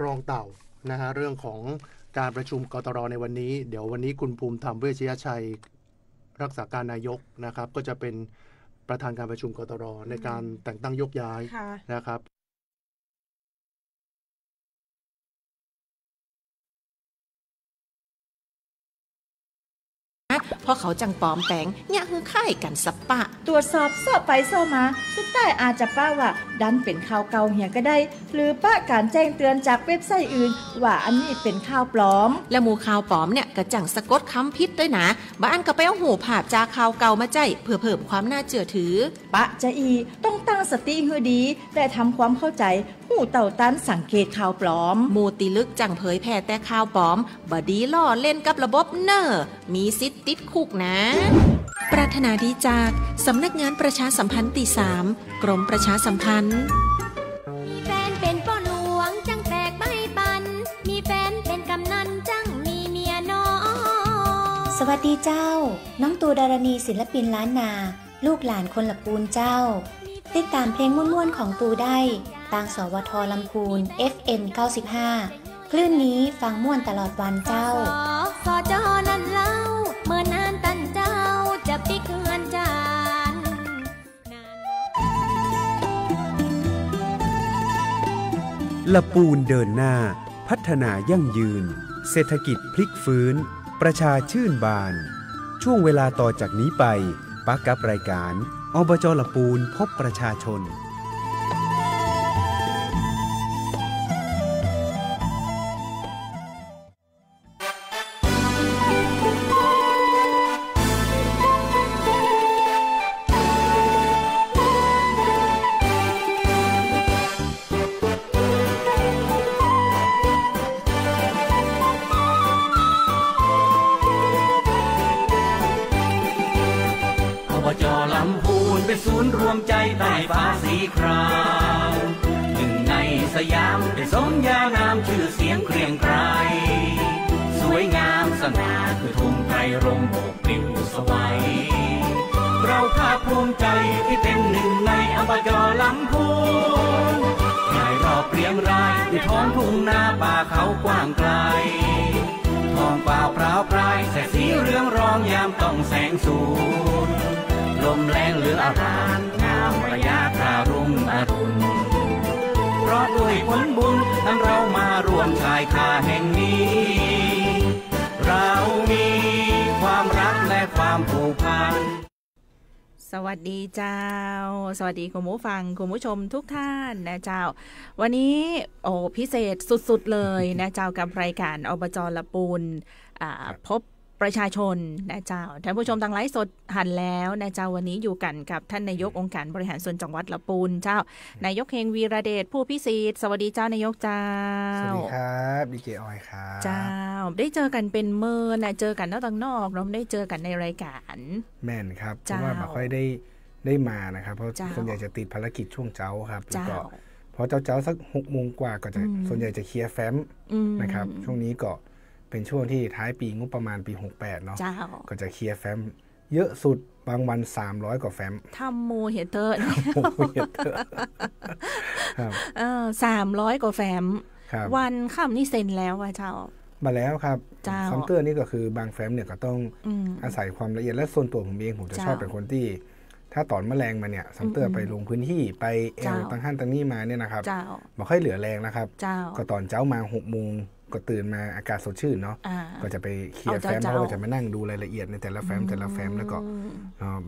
รองเต่านะฮะเรื่องของการประชุมกตรในวันนี้เดี๋ยววันนี้คุณภูมิธรรมเวชยชัยรักษาการนายกนะครับก็จะเป็นประธานการประชุมกตรในการแต่งตั้งยกย้ายนะครับเพราะเขาจังปลอมแปลงเนี่ยคือค่ายกันสับปะตรวจสอบสอบไปสอบมาสุดท้ายอาจจะป้าว่าดันเป็นข่าวเก่าเหี่ยก็ได้หรือป้าการแจ้งเตือนจากเว็บไซต์อื่นว่าอันนี้เป็นข่าวปลอมและหมู่ข่าวปลอมเนี่ยก็จังสะกดคำพิษด้วยนะบ้านก็ไปเอาหูภาพจากข่าวเก่ามาใจเพื่อเพิ่มความน่าเชื่อถือปะจะอีต้องตั้งสติให้ดีและทำความเข้าใจหูเต่าตันสังเกตข่าวปลอมหมู่ติลึกจังเผยแพร่แต่ข่าวปลอมบดีล่อเล่นกับระบบเนอร์มีสิทธิ์ติดคุกนะปรารถนาดีจากสำนักงานประชาสัมพันธ์ที่ 3 กรมประชาสัมพันธ์มีแฟนเป็นพ่อหลวงจังแตกใบปันมีแฟนเป็นกำนันจังมีเมียน้อยสวัสดีเจ้าน้องตูดารณีศิลปินล้านนาลูกหลานคนละปูนเจ้าติดตามเพลงม่วนๆของตูได้ทางสวทลำพูน FM 95 คลื่นนี้ฟังม่วนตลอดวันเจ้าสจนั่นเล่าเมื่อนานตันเจ้าจะปิกเงินจานละปูนเดินหน้าพัฒนายั่งยืนเศรษฐกิจพลิกฟื้นประชาชื่นบานช่วงเวลาต่อจากนี้ไปปักกับรายการอบจ.ละปูนพบประชาชนศูนย์รวมใจใต้ฟ้าสีครามหนึ่งในสยามเป็นสมญานามชื่อเสียงเกรียงไกรสวยงามสง่าคือธงไตรรงค์โบกปลิวสวัยเราภาคภูมิใจที่เป็นหนึ่งในอบจ.ลำพูนรายรอบเรียงรายด้วยท้องทุ่งนาป่าเขากว้างไกลท้องเปล่าพราวพรายแสงสีเรืองรองยามต้องแสงสูงลมแรงเหลืองอารามงามระยะครารุ่งอรุณเพราะด้วยผลบุญทั้งเรามาร่วมชายคาแห่งนี้เรามีความรักและความผูกพันสวัสดีเจ้าสวัสดีคุณผู้ฟังคุณผู้ชมทุกท่านนะเจ้าวันนี้พิเศษสุดๆเลยนะเจ้ากับรายการอบจ.ละปูนพบประชาชนนะเจ้าท่านผู้ชมทางไลฟ์สดหันแล้วนะเจ้าวันนี้อยู่กันกับท่านนายกองค์การบริหารส่วนจังหวัดละปูนเจ้านายกเฮงวีระเดชผู้พิสิทธิ์สวัสดีเจ้านายกเจ้าสวัสดีครับดีเจออยครับเจ้าได้เจอกันเป็นเมื่อนะเจอกันนอกต่างนอกเราได้เจอกันในรายการแม่นครับเพราะว่าไม่ค่อยได้มานะครับเพราะส่วนใหญ่จะติดภารกิจช่วงเช้าครับแล้วก็พอเช้าสัก6 โมงกว่าก็จะส่วนใหญ่จะเคลียร์แฟ้มนะครับช่วงนี้ก็เป็นช่วงที่ท้ายปีงบประมาณปี68เนาะก็จะเคลียร์แฟ้มเยอะสุดบางวัน300กว่าแฟ้มทำโมเฮเตอร์300กว่าแฟ้มวันค่ำนี่เซ็นแล้วว่าเจ้ามาแล้วครับซัมเตอร์นี่ก็คือบางแฟ้มเนี่ยก็ต้องอาศัยความละเอียดและส่วนตัวผมเองผมจะชอบเป็นคนที่ถ้าตอนแมลงมาเนี่ยซัมเตอร์ไปลงพื้นที่ไปแอลตั้งหั่นตั้งนี่มาเนี่ยนะครับไม่ค่อยเหลือแรงนะครับก็ตอนเช้ามา6 โมงก็ตื่นมาอากาศสดชื่นเนาะก็จะไปเคลียร์แฟ้มเพราะว่าจะมานั่งดูรายละเอียดในแต่ละแฟ้มแล้วก็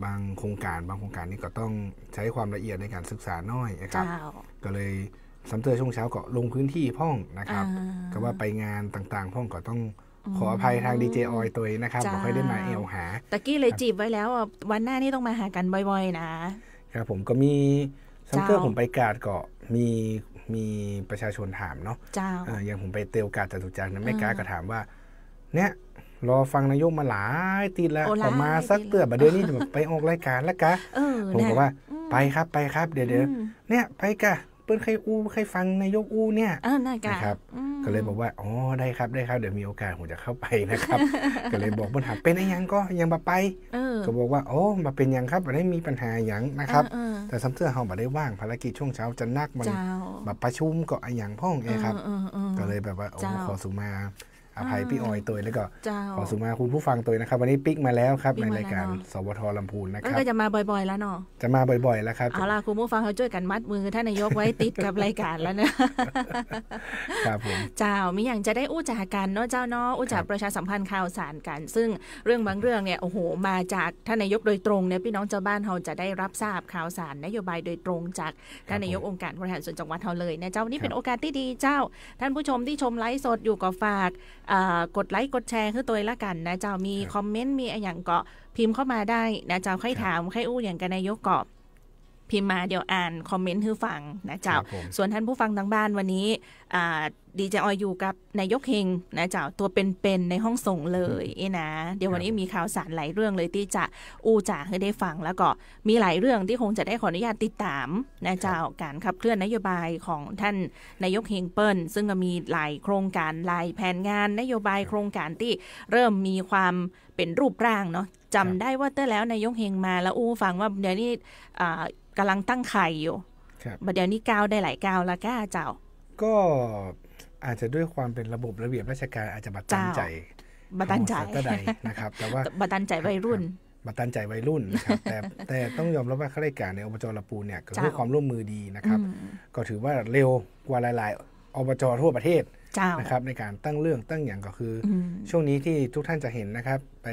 บางโครงการนี่ก็ต้องใช้ความละเอียดในการศึกษาน้อยนะครับก็เลยซัมเตอร์ช่วงเช้าก็ลงพื้นที่พ่องนะครับก็ว่าไปงานต่างๆพ่องก็ต้องขออภัยทางดีเจออยตัวนะครับไม่ค่อยได้มาเอลหาตะกี้เลยจีบไว้แล้ววันหน้านี่ต้องมาหากันบ่อยๆนะครับผมก็มีซัมเตอร์ผมไปกาดก็มีประชาชนถามเนาะอย่างผมไปเตียวกาดจตุจักรนะแม่กาก็ถามว่าเนี่ยรอฟังนายกมาหลายตีแล้วพอมาสักเตือบเดี๋ยวนี้จะไปออกรายการแล้วกะผมบอกว่าไปครับเดี๋ยวเนี่ยไปกะเปิ้ลใครฟังนายกเนี่ยนะครับก็เลยบอกว่าอ๋อได้ครับเดี๋ยวมีโอกาสผมจะเข้าไปนะครับก็เลยบอกเปิ้ลถามเป็นอะไรยังก็ยังมาไปก็บอกว่าโอ้มาเป็นยังครับไม่ได้มีปัญหาอย่างนะครับแต่ซ้ำเสื้อเขาไม่ได้ว่างภารกิจช่วงเช้าจะนักมันแบบประชุมก็อย่างพ่องไงครับก็เลย เลยแบบว่าขอสุมาอภัยพี่ออยตัวแล้วก็ขอสุมาคุณผู้ฟังตัวนะครับวันนี้ปิ๊กมาแล้วครับในรายการสวทลำพูนนะครับก็จะมาบ่อยๆแล้วเนาะจะมาบ่อยๆแล้วครับเอาล่ะคุณผู้ฟังเขาช่วยกันมัดมือท่านนายกไว้ติดกับรายการแล้วนะครับผมเจ้ามีอย่างจะได้อู้จ่ากันเนาะเจ้าเนาะอู้จ่าประชาสัมพันธ์ข่าวสารกันซึ่งเรื่องบางเรื่องเนี่ยโอ้โหมาจากท่านนายกโดยตรงเนี่ยพี่น้องชาวบ้านเขาจะได้รับทราบข่าวสารนโยบายโดยตรงจากท่านนายกองค์การบริหารส่วนจังหวัดเขาเลยนะเจ้านี่เป็นโอกาสที่ดีเจ้าท่านผู้ชมที่ชมไลฟ์สดอยู่ก็ฝากกดไลค์กดแชร์คือตัวละกันนะเจ้ามีคอมเมนต์มีอย่างก็พิมพ์เข้ามาได้นะเจ้าใครถามใครอู้อย่างกันนายกก็พิมพ์มาเดี๋ยวอ่านคอมเมนต์ให้ฟังนะเจ้าส่วนท่านผู้ฟังทางบ้านวันนี้ดีเจออยอยู่กับนายกเฮงนะเจ้าตัวเป็นในห้องส่งเลยนะเดี๋ยววันนี้มีข่าวสารหลายเรื่องเลยที่จะอู้จ่าให้ได้ฟังแล้วก็มีหลายเรื่องที่คงจะได้ขออนุญาตติดตามนะเจ้าการขับเคลื่อนนโยบายของท่านนายกเฮงเปิ้ลซึ่งก็มีหลายโครงการหลายแผนงานนโยบายโครงการที่เริ่มมีความเป็นรูปร่างเนาะจำได้ว่าแต่แล้วนายกเฮงมาแล้วอู้ฟังว่าเดี๋ยวนี้กำลังตั้งไข่อยู่เดี๋ยวนี้ก้าวได้หลายก้าวแล้วก้าเจ้าก็อาจจะด้วยความเป็นระบบระเบียบราชการอาจจะบัดตันใจก็ได้นะครับแต่ว่าบัดตันใจวัยรุ่นบัดตันใจวัยรุ่นนะครับแต่ต้องยอมรับว่าข้าราชการในอบจลำพูนเนี่ยก็ให้ความร่วมมือดีนะครับก็ถือว่าเร็วกว่าหลายๆอบจทั่วประเทศนะครับในการตั้งเรื่องตั้งอย่างก็คือช่วงนี้ที่ทุกท่านจะเห็นนะครับไป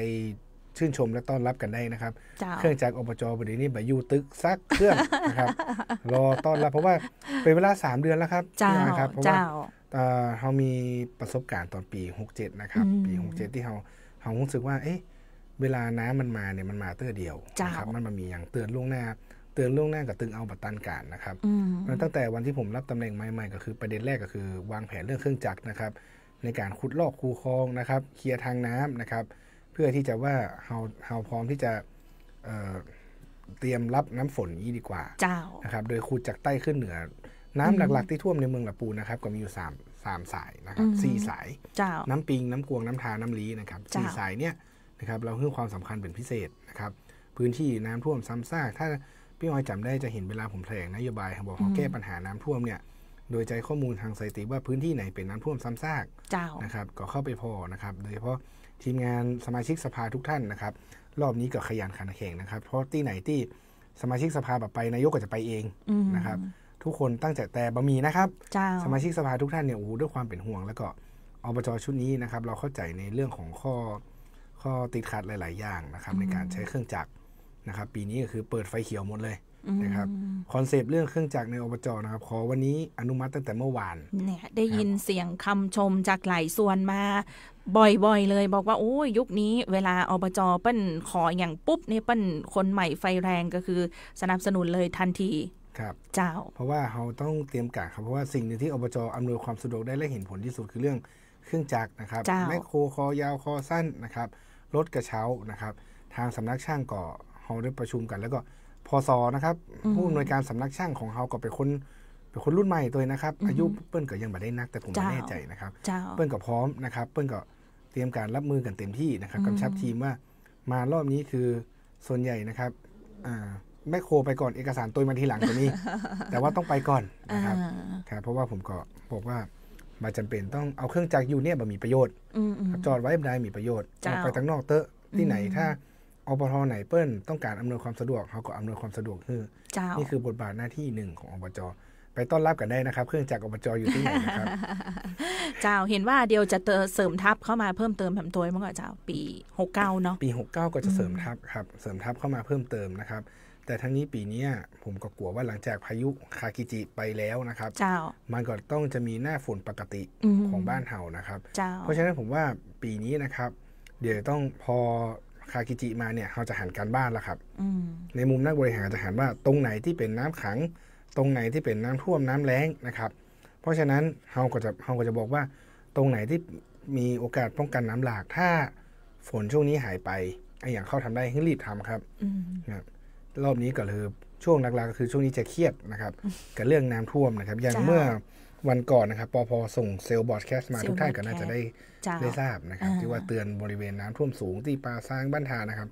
ชื่นชมและต้อนรับกันได้นะครับเครื่องจักรอบจบดีนี้บอยู่ตึกซักเครื่องนะครับรอต้อนรับเพราะว่าเป็นเวลา3 เดือนแล้วครับนะครับเพราะว่าเรามีประสบการณ์ตอนปี67นะครับปี67ที่เรารู้สึกว่าเอ๊ะเวลาน้ำมันมาเนี่ยมันมาเตื้อเดียวนะครับมันมีอย่างเตือนล่วงหน้ากับตึงเอาบัตรตันการนะครับมันตั้งแต่วันที่ผมรับตำแหน่งใหม่ๆก็คือประเด็นแรกก็คือวางแผนเรื่องเครื่องจักรนะครับในการขุดลอกคูคลองนะครับเคลียร์ทางน้ำนะครับเพื่อที่จะว่าเราพร้อมที่จะเตรียมรับน้ำฝนนี้ดีกว่านะครับโดยขุดจากใต้ขึ้นเหนือน้ำหลักๆที่ท่วมในเมืองลำพูนนะครับก็มีอยู่3 สายนะครับ4 สายน้ำปิงน้ำกวงน้ำทาน้ำลีนะครับ4 สายเนี่ยนะครับเราให้ความสำคัญเป็นพิเศษนะครับพื้นที่น้ำท่วมซ้ำซากถ้าพี่ออยจำได้จะเห็นเวลาผมแถลงนโยบายบอกเขาแก้ปัญหาน้ำท่วมเนี่ยโดยใจข้อมูลทางสถิติว่าพื้นที่ไหนเป็นน้ำท่วมซ้ำซากนะครับก็เข้าไปพอนะครับโดยเฉพาะทีมงานสมาชิกสภาทุกท่านนะครับรอบนี้ก็ขยันขันแข็งนะครับเพราะที่ไหนที่สมาชิกสภาแบบไปนายกก็จะไปเองนะครับทุกคนตั้งใจแต่บะมีนะครับสมาชิกสภาทุกท่านเนี่ยโอ้โหด้วยความเป็นห่วงแล้วก็อบจชุดนี้นะครับเราเข้าใจในเรื่องของข้อติดขัดหลายๆอย่างนะครับในการใช้เครื่องจักรนะครับปีนี้ก็คือเปิดไฟเขียวหมดเลยนะครับคอนเซปต์เรื่องเครื่องจักรในอบจนะครับขอวันนี้อนุมัติตั้งแต่เมื่อวานเนี่ยได้ยินเสียงคำชมจากหลายส่วนมาบ่อยๆเลยบอกว่าโอ้ยยุคนี้เวลาอบจเปิ้นขออย่างปุ๊บเนี่ยเปิ้นคนใหม่ไฟแรงก็คือสนับสนุนเลยทันทีครับเจ้าเพราะว่าเราต้องเตรียมการครับเพราะว่าสิ่งหนึ่งที่อบจอำนวยความสะดวกได้และเห็นผลที่สุดคือเรื่องเครื่องจักรนะครับแมคโครคอยาวคอสั้นนะครับรถกระเช้านะครับทางสำนักช่างก็เราได้ประชุมกันแล้วก็พสนะครับผู้อำนวยการสำนักช่างของเราก็เป็นคนรุ่นใหม่ตัวนะครับอายุเปิ้นก็ยังไม่ได้นักแต่ผมไม่แน่ใจนะครับเปิ้นก็พร้อมนะครับเปิ้นก็เตรียมการรับมือกันเต็มที่นะครับกำชับทีมว่ามารอบนี้คือส่วนใหญ่นะครับแมคโครไปก่อนเอกสารตัวมาทีหลังตัวนี้ แต่ว่าต้องไปก่อนนะครับเพราะว่าผมก็บอกว่ามาจำเป็นต้องเอาเครื่องจักรอยู่เนี่ยมีประโยชน์จอดไว้ได้มีประโยชน์ไปตั้งนอกเตอะที่ไหนถ้าอบต.ไหนเปิ้ลต้องการอำนวยความสะดวกเขาก็อำนวยความสะดวกคือนี่คือบทบาทหน้าที่หนึ่งของอบจ.ไปต้อนรับกันได้นะครับเครื่องจักรอบจ.อยู่ที่ไหนนะครับเจ้าเห็นว่าเดียวจะเสริมทัพเข้ามาเพิ่มเติมแผมตัวเมื่อก่อนเจ้าปี69เนาะปี69ก็จะเสริมทัพครับเสริมทัพเข้ามาเพิ่มเติมนะครับแต่ทั้งนี้ปีนี้ผมก็กลัวว่าหลังจากพายุคากิจิไปแล้วนะครับมันก็ต้องจะมีหน้าฝนปกติของบ้านเฮานะครับเพราะฉะนั้นผมว่าปีนี้นะครับเดี๋ยวต้องพอคากิจิมาเนี่ยเราจะหันการบ้านแล้วครับในมุมนักบริหารจะหันว่าตรงไหนที่เป็นน้ำขังตรงไหนที่เป็นน้ำท่วมน้ำแล้งนะครับเพราะฉะนั้นเราก็จะบอกว่าตรงไหนที่มีโอกาสป้องกันน้ำหลากถ้าฝนช่วงนี้หายไปไอ้อย่างเขาทำได้ให้รีบทำครับรอบนี้ก็คือช่วงหลักๆก็คือช่วงนี้จะเครียดนะครับกับเรื่องน้ำท่วมนะครับอย่างเมื่อวันก่อนนะครับปพ.ส่งเซลล์บอร์ดแคสต์มาทุกท่านก็น่าจะได้ทราบนะครับที่ว่าเตือนบริเวณน้ำท่วมสูงที่ปาซางบ้านทานะครับ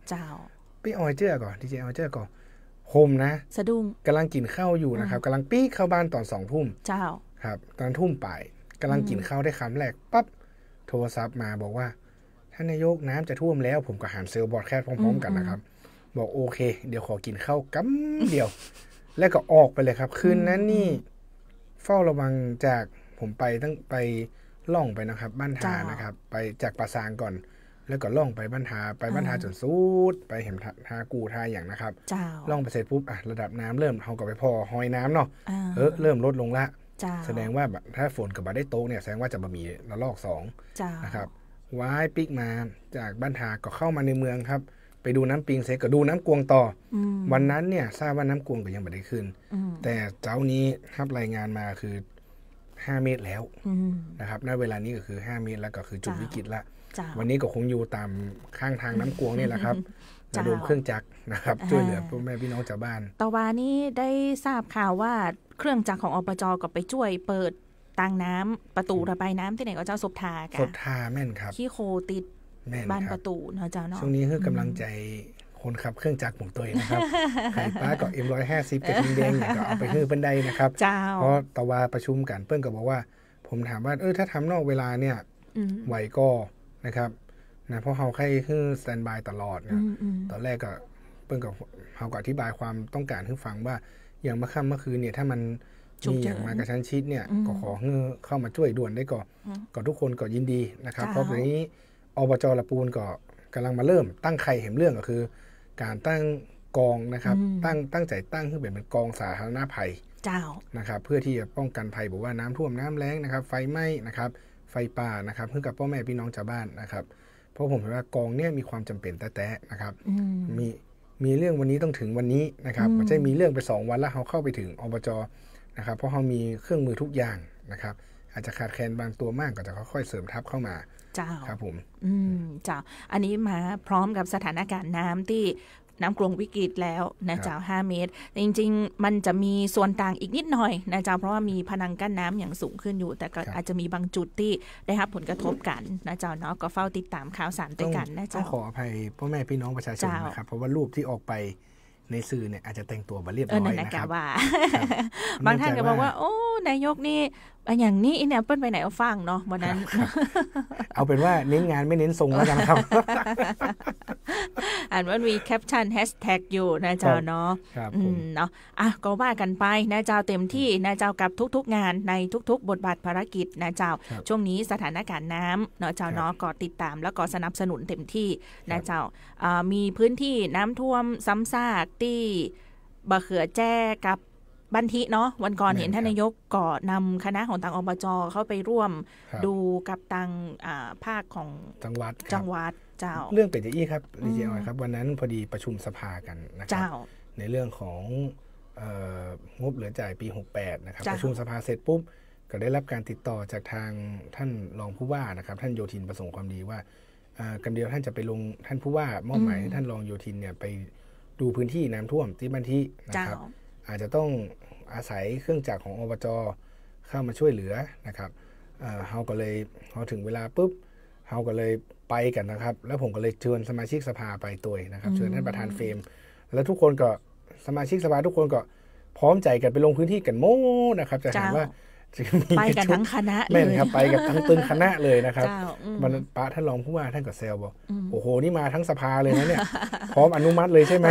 พี่ออยเจ้าก่อนดีเจออยเจ้าก่อนโฮมนะสะดุ้งกำลังกินข้าวอยู่นะครับกำลังปี้เข้าบ้านตอน20:00 น.ครับตอนทุ่มไป กำลังกินข้าวได้คำแรกปั๊บโทรศัพท์มาบอกว่าท่านนายกน้ำจะท่วมแล้วผมก็หันเซลล์บอร์ดแคสพร้อมๆกันนะครับบอกโอเคเดี๋ยวขอกินข้าวกั๊มเดียวแล้วก็ออกไปเลยครับคืนนั้นนี่เฝ้าระวังจากผมไปตั้งไปล่องไปนะครับบ้านทานะครับไปจากป่าซางก่อนแล้วก็ล่องไปบ้านทาจนสุดไปเห็นทากูทาอย่างนะครับล่องไปเสร็จปุ๊บระดับน้ำเริ่มเขาก็ไปพอหอยน้ำเนาะเริ่มลดลงละแสดงว่าถ้าฝนกับบ่ได้โต๊ะเนี่ยแสดงว่าจะมีระลอก2นะครับว้ายปิกมาจากบ้านทาก็เข้ามาในเมืองครับไปดูน้ำปิงเสร็จก็ดูน้ำกวงต่อวันนั้นเนี่ยทราบว่าน้ำกวงก็ยังไม่ได้ขึ้นแต่เจ้านี้ครับรายงานมาคือ5 เมตรแล้วนะครับณเวลานี้ก็คือ5 เมตรแล้วก็คือจุดวิกฤตละวันนี้ก็คงอยู่ตามข้างทางน้ำกวงนี่แหละครับระดมเครื่องจักรนะครับช่วยเหลือพ่อแม่พี่น้องชาวบ้านตะวันนี้ได้ทราบข่าวว่าเครื่องจักรของอบจ.ก็ไปช่วยเปิดทางน้ำประตูระบายน้ำที่ไหนก็เจ้าศพทากันศพทาแม่นครับขี้โคติดบ้านประตูเนาะเจ้าเนาะช่วงนี้คือกำลังใจคนขับเครื่องจักรของตัวเองนะครับไข่ป้าก็ M150 กระทิงแดงก็เอาไปฮื้อบันไดนะครับเพราะตะวาประชุมกันเปิ้ลก็บอกว่าผมถามว่าถ้าทำนอกเวลาเนี่ยไหวก็นะครับนะเพราะเขาแค่ฮื้อสแตนบายตลอดเนี่ยตอนแรกก็เปิ้ลก็เขาก็อธิบายความต้องการให้ฟังว่าอย่างเมื่อค่ำเมื่อคืนเนี่ยถ้ามันมีอย่างมากระชั้นชิดเนี่ยก็ขอเข้ามาช่วยด่วนได้ก็ทุกคนก็ยินดีนะครับเพราะตอนนี้อบจ.ละปูนก็กำลังมาเริ่มตั้งไข่เห็นเรื่องก็คือการตั้งกองนะครับตั้งใจตั้งขึ้นเป็นกองสาธารณภัยนะครับเพื่อที่จะป้องกันภัยบอกว่าน้ำท่วมน้ำแล้งนะครับไฟไหม้นะครับไฟป่านะครับเพื่อกับพ่อแม่พี่น้องชาวบ้านนะครับเพราะผมเห็นว่ากองเนี่ยมีความจำเป็นแต่นะครับมีเรื่องวันนี้ต้องถึงวันนี้นะครับไม่ใช่มีเรื่องไป2 วันแล้วเขาเข้าไปถึงอบจ.นะครับเพราะเขามีเครื่องมือทุกอย่างนะครับอาจจะขาดแคลนบางตัวมากก็จะค่อยๆเสริมทับเข้ามาเจ้าครับผมเจ้าอันนี้มาพร้อมกับสถานการณ์น้ำที่น้ำกลวงวิกฤตแล้วนะเจ้า5 เมตรจริงๆมันจะมีส่วนต่างอีกนิดหน่อยนะเจ้าเพราะว่ามีพนังกั้นน้ำอย่างสูงขึ้นอยู่แต่ก็อาจจะมีบางจุดที่ได้รับผลกระทบกันนะเจ้าเนาะก็เฝ้าติดตามข่าวสารด้วยกันนะเจ้าขออภัยพ่อแม่พี่น้องประชาชนนะครับเพราะว่ารูปที่ออกไปในสื่อเนี่ยอาจจะแต่งตัวมาเรียบร้อยนะครับบางท่านก็บอกว่าโอ้นายกนี่อย่างนี้เนี่ยเปิ้ลไปไหนเอาฟังเนาะวันนั้นเอาเป็นว่าเน้นงานไม่เน้นทรงแล้วกันครับอ่านว่ามีแคปชั่นแฮชแท็กอยู่นะเจ้าเนาะเนาะก็ว่ากันไปนะเจ้าเต็มที่นะเจ้ากับทุกๆงานในทุกๆบทบาทภารกิจนะเจ้าช่วงนี้สถานการณ์น้ำเนาะเจ้าเนาะก็ติดตามแล้วก็สนับสนุนเต็มที่นะเจ้ามีพื้นที่น้ำท่วมซ้ำซากที่บะเขือแจ้กับบันทิเนาะวันก่อนเห็นท่านนายกก็นำคณะของทางอบจ.เข้าไปร่วมดูกับทางภาคของจังหวัดเจ้าเรื่องเป็นอย่างนี้ครับดีเจออยครับวันนั้นพอดีประชุมสภากันนะครับในเรื่องของงบเหลือจ่ายปี68นะครับประชุมสภาเสร็จปุ๊บก็ได้รับการติดต่อจากทางท่านรองผู้ว่านะครับท่านโยธินประสงค์ความดีว่ากันเดียวท่านจะไปลงท่านผู้ว่ามอบหมายให้ท่านรองโยธินเนี่ยไปดูพื้นที่น้ำท่วมที่บันทินะครับอาจจะต้องอาศัยเครื่องจักรของอบจ.เข้ามาช่วยเหลือนะครับเขาก็เลยพอถึงเวลาปุ๊บเขาก็เลยไปกันนะครับแล้วผมก็เลยเชิญสมาชิกสภาไปตัวนะครับเชิญท่านประธานเฟรมแล้วทุกคนก็สมาชิกสภาทุกคนก็พร้อมใจกันไปลงพื้นที่กันโม้นะครับจะเห็นว่าไปกันทั้งคณะเลยครับไปกับทั้งตึงคณะเลยนะครับมันป้าท่านรองผู้ว่าท่านก็แซวบอกโอ้โหนี่มาทั้งสภาเลยนะเนี่ยพร้อมอนุมัติเลยใช่ไหม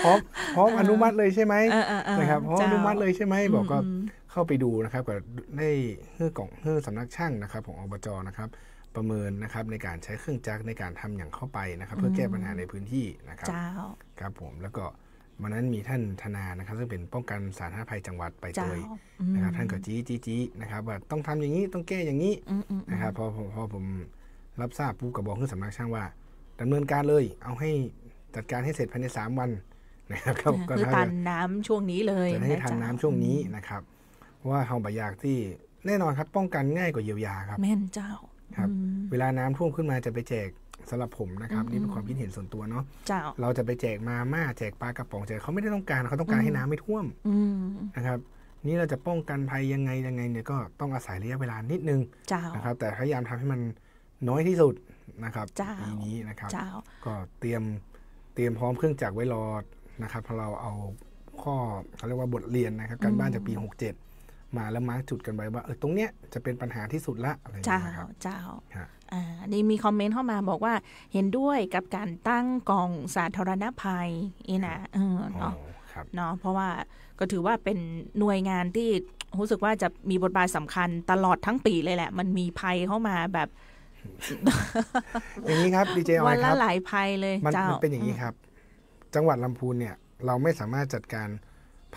พร้อมอนุมัติเลยใช่ไหมนะครับพร้อมอนุมัติเลยใช่ไหมบอกก็เข้าไปดูนะครับก็ได้สำนักช่างนะครับของอบจ.นะครับประเมินนะครับในการใช้เครื่องจักรในการทำอย่างเข้าไปนะครับเพื่อแก้ปัญหาในพื้นที่นะครับครับผมแล้วก็วันนั้นมีท่านธนานะครับซึ่งเป็นป้องกันสาธารณภัยจังหวัดไปด้วยนะครับท่านก็จี้นะครับว่าต้องทำอย่างนี้ต้องแก้อย่างนี้นะครับพอผมรับทราบปุ๊บก็บอกขึ้นสำนักช่างว่าดำเนินการเลยเอาให้จัดการให้เสร็จภายใน3 วันนะครับก็ทันน้ำช่วงนี้เลยจะให้ทันน้ำช่วงนี้นะครับเพราะว่าเฮาบ่อยากที่แน่นอนครับป้องกันง่ายกว่าเยียวยาครับแม่นเจ้าครับเวลาน้ำท่วมขึ้นมาจะไปแจกสำหรับผมนะครับนี่เป็นความคิดเห็นส่วนตัวเนาะเราจะไปแจกมาม่าแจกปลากระป๋องแจกเขาไม่ได้ต้องการเขาต้องการให้น้ำไม่ท่วมนะครับนี่เราจะป้องกันภัยยังไงเนี่ยก็ต้องอาศัยระยะเวลานิดนึงนะครับแต่พยายามทำให้มันน้อยที่สุดนะครับปีนี้นะครับก็เตรียมพร้อมเครื่องจักรไว้รอนะครับพอเราเอาข้อเขาเรียกว่าบทเรียนนะครับการบ้านจากปี67 มาแล้วมาร์กจุดกันไว้ว่าตรงเนี้ยจะเป็นปัญหาที่สุดละอะไรอย่างเงี้ยครับเจ้านี่มีคอมเมนต์เข้ามาบอกว่าเห็นด้วยกับการตั้งกองสาธารณภัยนี่นะเนาะเพราะว่าก็ถือว่าเป็นหน่วยงานที่รู้สึกว่าจะมีบทบาทสำคัญตลอดทั้งปีเลยแหละมันมีภัยเข้ามาแบบอย่างนี้ครับดีเจออยครับวันละหลายภัยเลยมันเป็นอย่างนี้ครับจังหวัดลำพูนเนี่ยเราไม่สามารถจัดการ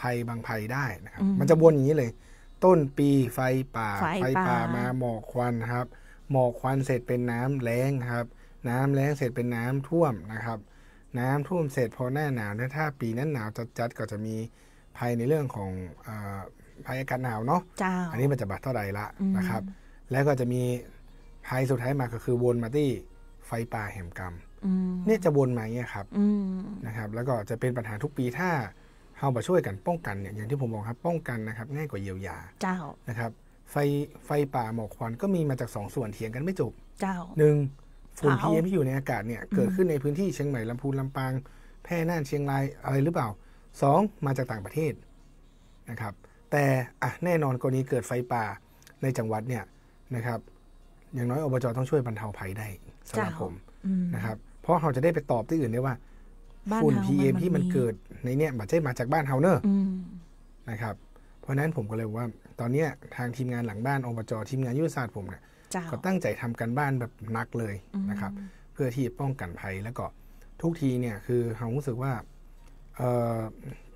ภัยบางภัยได้นะครับมันจะวนอย่างนี้เลยต้นปีไฟป่ามาหมอกควันครับหมอกควันเสร็จเป็นน้ำแล้งครับน้ำแล้งเสร็จเป็นน้ำท่วมนะครับน้ำท่วมเสร็จพอหน้าหนาวถ้าปีนั้นหนาวจัดก็จะมีภัยในเรื่องของภัยอากาศหนาวเนาะอันนี้มันจะบาดเท่าใดละนะครับแล้วก็จะมีภัยสุดท้ายมาก็คือวนมาที่ไฟป่าแห่งกรรมเนี่ยจะวนมาเนี่ยครับนะครับแล้วก็จะเป็นปัญหาทุกปีถ้าเรามาช่วยกันป้องกันเนี่ยอย่างที่ผมบอกครับป้องกันนะครับง่ายกว่าเยียวยานะครับไฟป่าหมอกควันก็มีมาจาก2 ส่วนเถียงกันไม่จบ1ฝุ่น PM ที่อยู่ในอากาศเนี่ยเกิดขึ้นในพื้นที่เชียงใหม่ลำพูนลำปางแพร่น่านเชียงรายอะไรหรือเปล่า2มาจากต่างประเทศนะครับแต่แน่นอนกรณีเกิดไฟป่าในจังหวัดเนี่ยนะครับอย่างน้อยอบจ.ต้องช่วยบรรเทาภัยได้สำหรับผมนะครับเพราะเราจะได้ไปตอบที่อื่นได้ว่าฝุ่น PM ที่มันเกิดในเนี่ยไม่ใช่มาจากบ้านเฮาเนอะนะครับเพราะนั้นผมก็เลยว่าตอนนี้ทางทีมงานหลังบ้านอบจ.ทีมงานยุทธศาสตร์ผมเนี่ยก็ตั้งใจทำกันบ้านแบบหนักเลยนะครับเพื่อที่จะป้องกันภัยแล้วก็ทุกทีเนี่ยคือเรารู้สึกว่า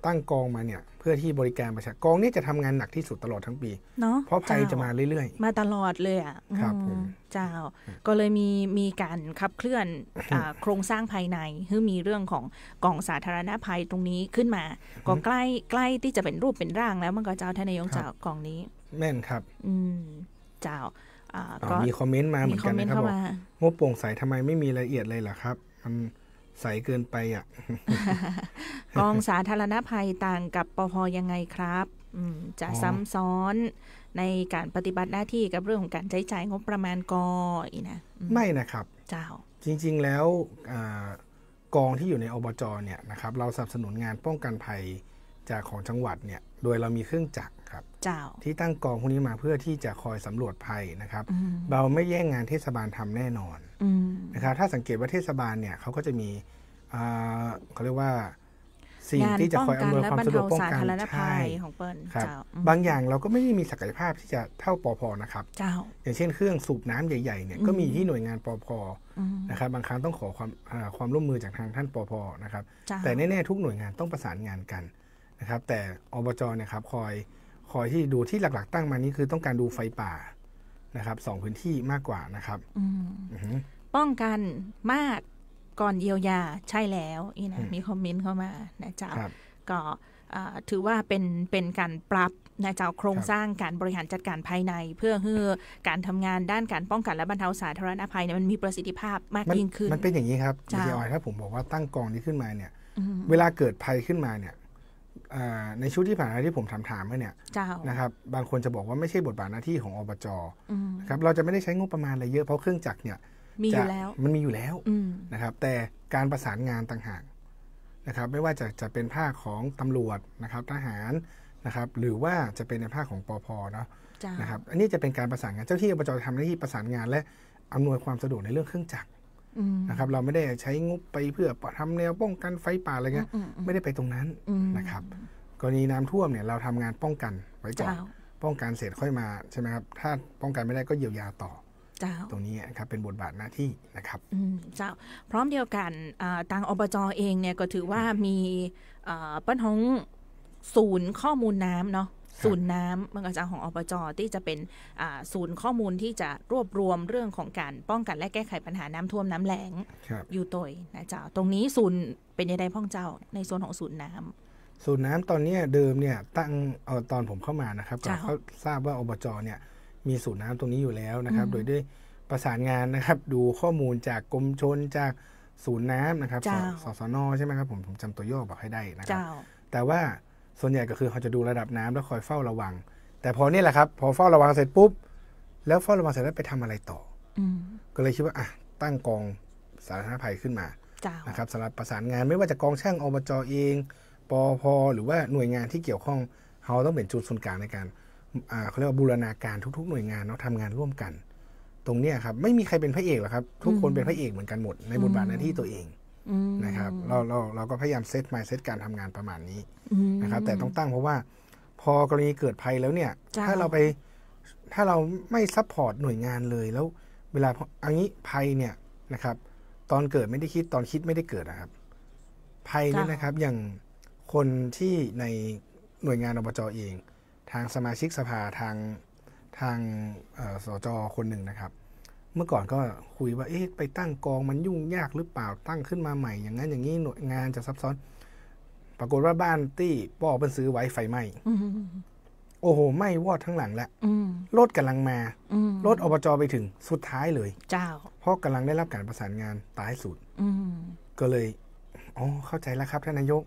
ตั้งกองมาเนี่ยเพื่อที่บริการประชาชนกองนี้จะทำงานหนักที่สุดตลอดทั้งปีเพราะภัยจะมาเรื่อยๆมาตลอดเลยครับผมเจ้าก็เลยมีการขับเคลื่อนโครงสร้างภายในคือมีเรื่องของกองสาธารณภัยตรงนี้ขึ้นมาก็ใกล้ที่จะเป็นรูปเป็นร่างแล้วมันก็เจ้าท่านนายกเจ้ากองนี้แม่นครับเจ้ามีคอมเมนต์มาเหมือนกันนะครับบอกงบโปร่งใสทำไมไม่มีรายละเอียดเลยล่ะครับมันใสเกินไปกองสาธารณภัยต่างกับปภ.ยังไงครับจะซ้ำซ้อนในการปฏิบัติหน้าที่กับเรื่องของการใช้จ่ายงบประมาณกอีนะไม่นะครับเจ้าจริงๆแล้วกองที่อยู่ในอบจ.เนี่ยนะครับเราสนับสนุนงานป้องกันภัยจากของจังหวัดเนี่ยโดยเรามีเครื่องจักรครับที่ตั้งกองพวกนี้มาเพื่อที่จะคอยสำรวจภัยนะครับเราไม่แย่งงานเทศบาลทำแน่นอนนะครับถ้าสังเกตว่าเทศบาลเนี่ยเขาก็จะมีเขาเรียกว่าสิ่งที่จะคอยอำนวยความสะดวกป้องกันใช่ของเปิ้ลครับบางอย่างเราก็ไม่ได้มีศักยภาพที่จะเท่าปภ.นะครับอย่างเช่นเครื่องสูบน้ำใหญ่ๆเนี่ยก็มีที่หน่วยงานปภ.นะครับบางครั้งต้องขอความร่วมมือจากทางท่านปภ.นะครับแต่แน่ๆทุกหน่วยงานต้องประสานงานกันนะครับแต่อบจ.เนี่ยครับคอยที่ดูที่หลักๆตั้งมานี้คือต้องการดูไฟป่านะครับ2 พื้นที่มากกว่านะครับป้องกันมากก่อนเยียวยาใช่แล้วนี่นะมีคอมเมนต์เข้ามานะเจ้าก็ถือว่าเป็นการปรับนะเจ้าโครงสร้างการบริหารจัดการภายในเพื่อให้การทำงานด้านการป้องกันและบรรเทาสาธารณภัยเนี่ยมันมีประสิทธิภาพมากยิ่งขึ้นมันเป็นอย่างนี้ครับดีเจออยถ้าผมบอกว่าตั้งกองนี้ขึ้นมาเนี่ยเวลาเกิดภัยขึ้นมาเนี่ยในชุดที่ผ่านมาที่ผมถามมาเนี่ยนะครับบางคนจะบอกว่าไม่ใช่บทบาทหน้าที่ของอบจ.นะครับเราจะไม่ได้ใช้งบประมาณอะไรเยอะเพราะเครื่องจักรเนี่ยมีอยู่แล้วมันมีอยู่แล้วนะครับแต่การประสานงานต่างหากนะครับไม่ว่าจะเป็นภาคของตำรวจนะครับทหารนะครับหรือว่าจะเป็นในภาคของปภ.เนาะนะครับอันนี้จะเป็นการประสานงานเจ้าที่อบจ.ทำหน้าที่ประสานงานและอำนวยความสะดวกในเรื่องเครื่องจักรนะครับเราไม่ได้ใช้งบไปเพื่อทำแนวป้องกันไฟป่าอะไรเงี้ยไม่ได้ไปตรงนั้นนะครับกรณีน้ำท่วมเนี่ยเราทำงานป้องกันไว้ก่อนป้องกันเสร็จค่อยมาใช่ไหมครับถ้าป้องกันไม่ได้ก็เยียวยาต่อตรงนี้ครับเป็นบทบาทหน้าที่นะครับเจ้าพร้อมเดียวกันทางอบจ.เองเนี่ยก็ถือว่ามีปัญหาศูนย์ข้อมูลน้ำเนาะศูนย์น้ำมันก็จะของอบจ.ที่จะเป็นศูนย์ข้อมูลที่จะรวบรวมเรื่องของการป้องกันและแก้ไขปัญหาน้ำท่วมน้ำแล้งอยู่ตัวนะเจ้าตรงนี้ศูนย์เป็นยังไงพ่องเจ้าในโซนของศูนย์น้ำศูนย์น้ำตอนนี้เดิมเนี่ยตั้งตอนผมเข้ามานะครับก็เขาทราบว่าอบจ.เนี่ยมีศูนย์น้ำตรงนี้อยู่แล้วนะครับโดยด้วยประสานงานนะครับดูข้อมูลจากกรมชลจากศูนย์น้ำนะครับสสน.ใช่ไหมครับผมจำตัวย่อบอกให้ได้นะครับแต่ว่าส่วนใหญ่ก็คือเขาจะดูระดับน้ำแล้วคอยเฝ้าระวังแต่พอเนี่ยแหละครับพอเฝ้าระวังเสร็จปุ๊บแล้วเฝ้าระวังเสร็จแล้วไปทำอะไรต่อก็เลยคิดว่าตั้งกองสาธารณภัยขึ้นมานะครับสำหรับประสานงานไม่ว่าจะกองช่างอบจ.เองปภ.หรือว่าหน่วยงานที่เกี่ยวข้องเขาต้องเป็นจุดศูนย์กลางในการ เขาเรียกว่าบูรณาการทุกๆหน่วยงานเนาะทำงานร่วมกันตรงเนี้ยครับไม่มีใครเป็นพระเอกหรอกครับทุกคนเป็นพระเอกเหมือนกันหมดในบทบาทหน้าที่ตัวเองนะครับเราก็พยายามเซตการทำงานประมาณนี้นะครับแต่ต้องตั้งเพราะว่าพอกรณีเกิดภัยแล้วเนี่ยถ้าเราไม่ซัพพอร์ตหน่วยงานเลยแล้วเวลาอันนี้ภัยเนี่ยนะครับตอนเกิดไม่ได้คิดตอนคิดไม่ได้เกิดนะครับภัยเนี่ยนะครับอย่างคนที่ในหน่วยงานอบจ.เองทางสมาชิกสภาทางสจ.คนหนึ่งนะครับเมื่อก่อนก็คุยว่าไปตั้งกองมันยุ่งยากหรือเปล่าตั้งขึ้นมาใหม่อย่างนั้นอย่างนี้หน่วยงานจะซับซ้อนปรากฏว่าบ้านที่ป้อเป็นซื้อไว้ไฟไหม้โอ้โหไหม้วอดทั้งหลังแล้วรถกำลังมารถอบจ.ไปถึงสุดท้ายเลยเจ้าเพราะกำลังได้รับการประสานงานตายสุดก็เลยเข้าใจแล้วครับท่านนายก